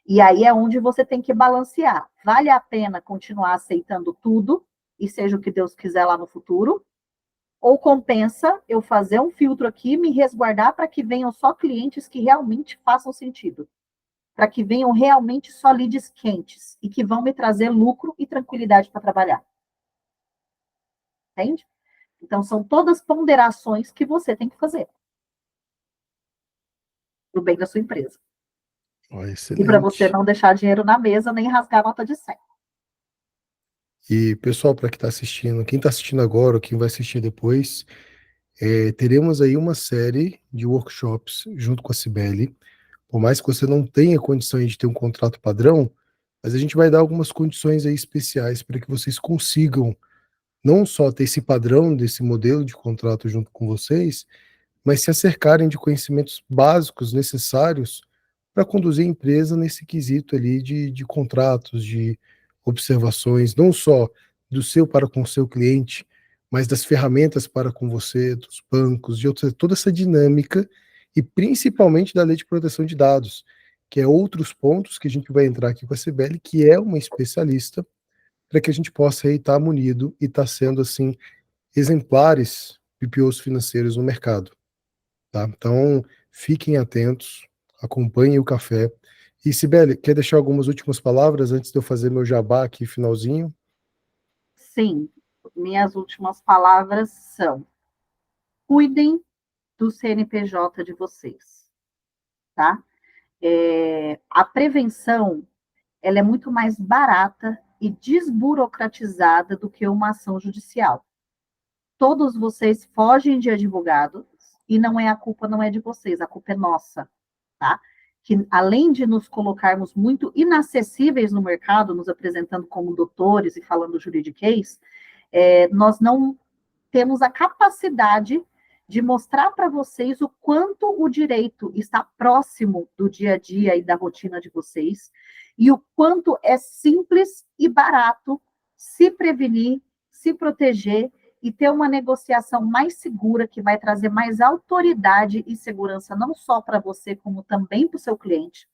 E aí é onde você tem que balancear. Vale a pena continuar aceitando tudo, e seja o que Deus quiser lá no futuro, ou compensa eu fazer um filtro aqui, me resguardar para que venham só clientes que realmente façam sentido. Para que venham realmente só leads quentes e que vão me trazer lucro e tranquilidade para trabalhar. Entende? Então, são todas ponderações que você tem que fazer para o bem da sua empresa. Ó, E para você excelente. não deixar dinheiro na mesa, nem rasgar a nota de 100. E, pessoal, para quem está assistindo agora ou quem vai assistir depois, teremos aí uma série de workshops junto com a Cibele. Por mais que você não tenha condições de ter um contrato padrão, mas a gente vai dar algumas condições aí especiais para que vocês consigam não só ter esse padrão desse modelo de contrato junto com vocês, mas se acercarem de conhecimentos básicos necessários para conduzir a empresa nesse quesito ali de contratos, de observações, não só do seu para com o seu cliente, mas das ferramentas para com você, dos bancos, de outras, toda essa dinâmica e principalmente da lei de proteção de dados, que é outros pontos que a gente vai entrar aqui com a Cibele, que é uma especialista, para que a gente possa aí estar munido e estar sendo assim exemplares BPOs financeiros no mercado. Tá? Então, fiquem atentos, acompanhem o café. E, Cibele, quer deixar algumas últimas palavras antes de eu fazer meu jabá aqui, finalzinho? Sim, minhas últimas palavras são: cuidem do CNPJ de vocês, tá? A prevenção, ela é muito mais barata e desburocratizada do que uma ação judicial. Todos vocês fogem de advogado e a culpa não é de vocês, a culpa é nossa, tá? Que além de nos colocarmos muito inacessíveis no mercado, nos apresentando como doutores e falando juridiquês, nós não temos a capacidade de mostrar para vocês o quanto o direito está próximo do dia a dia e da rotina de vocês, e o quanto é simples e barato se prevenir, se proteger e ter uma negociação mais segura, que vai trazer mais autoridade e segurança, não só para você, como também para o seu cliente.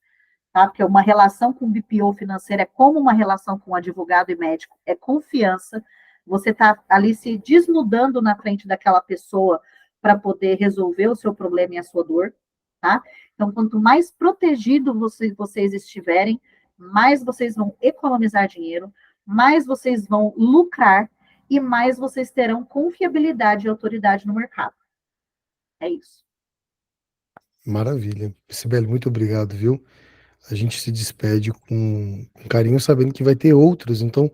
Tá? Porque uma relação com BPO financeira é como uma relação com advogado e médico, é confiança. Você está ali se desnudando na frente daquela pessoa para poder resolver o seu problema e a sua dor. Tá? Então, quanto mais protegido vocês estiverem, mais vocês vão economizar dinheiro, mais vocês vão lucrar e mais vocês terão confiabilidade e autoridade no mercado. É isso. Maravilha. Sibeli, muito obrigado, viu? A gente se despede com carinho, sabendo que vai ter outros, então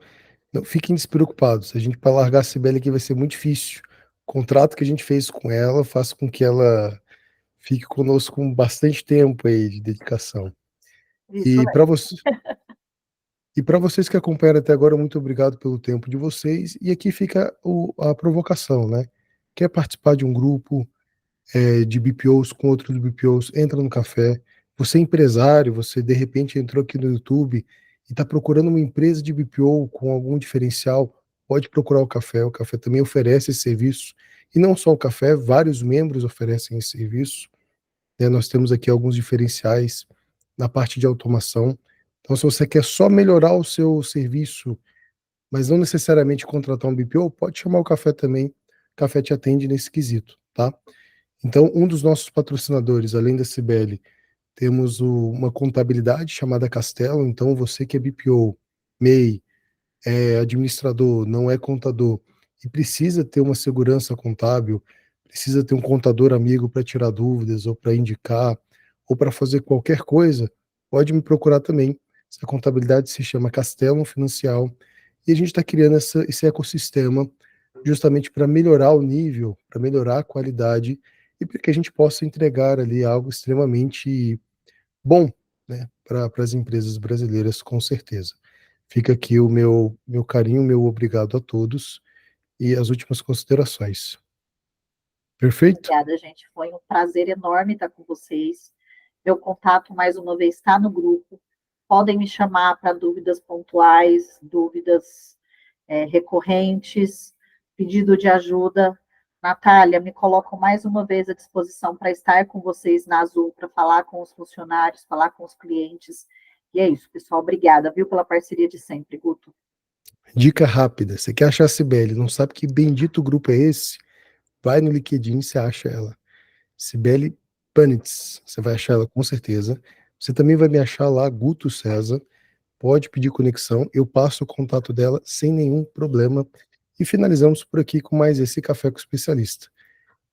não fiquem despreocupados. A gente, para largar a Sibeli aqui, vai ser muito difícil. O contrato que a gente fez com ela faz com que ela fique conosco com bastante tempo aí de dedicação. Isso E mesmo. para vocês que acompanharam até agora, muito obrigado pelo tempo de vocês. E aqui fica a provocação, né? Quer participar de um grupo de BPOs com outros BPOs? Entra no café. Você é empresário, você de repente entrou aqui no YouTube e está procurando uma empresa de BPO com algum diferencial, pode procurar o café. O café também oferece esse serviço. E não só o café, vários membros oferecem esse serviço. Né? Nós temos aqui alguns diferenciais na parte de automação. Então, se você quer só melhorar o seu serviço, mas não necessariamente contratar um BPO, pode chamar o café também. O café te atende nesse quesito, tá? Então, um dos nossos patrocinadores, além da Cibele, temos uma contabilidade chamada Castelo. Então, você que é BPO, MEI, é administrador, não é contador, e precisa ter uma segurança contábil, precisa ter um contador amigo para tirar dúvidas, ou para indicar, ou para fazer qualquer coisa, pode me procurar também. Essa contabilidade se chama Castelo Financial, e a gente está criando esse ecossistema justamente para melhorar o nível, para melhorar a qualidade, e para que a gente possa entregar ali algo extremamente bom, né, para as empresas brasileiras, com certeza. Fica aqui o meu carinho, meu obrigado a todos e as últimas considerações. Perfeito? Obrigada, gente. Foi um prazer enorme estar com vocês. Meu contato, mais uma vez, está no grupo. Podem me chamar para dúvidas pontuais, dúvidas recorrentes, pedido de ajuda. Natália, me coloco mais uma vez à disposição para estar com vocês na Azul, para falar com os funcionários, falar com os clientes. E é isso, pessoal. Obrigada, viu, pela parceria de sempre, Guto. Dica rápida: você quer achar a Cibele, não sabe que bendito grupo é esse? Vai no LinkedIn, você acha ela. Cibele Panitz, você vai achar ela com certeza. Você também vai me achar lá, Guto César. Pode pedir conexão, eu passo o contato dela sem nenhum problema. e finalizamos por aqui com mais esse Café com o Especialista.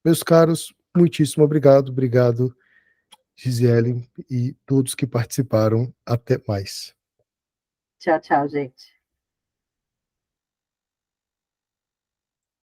Meus caros, muitíssimo obrigado, Gisele e todos que participaram. Até mais. Tchau, tchau, gente.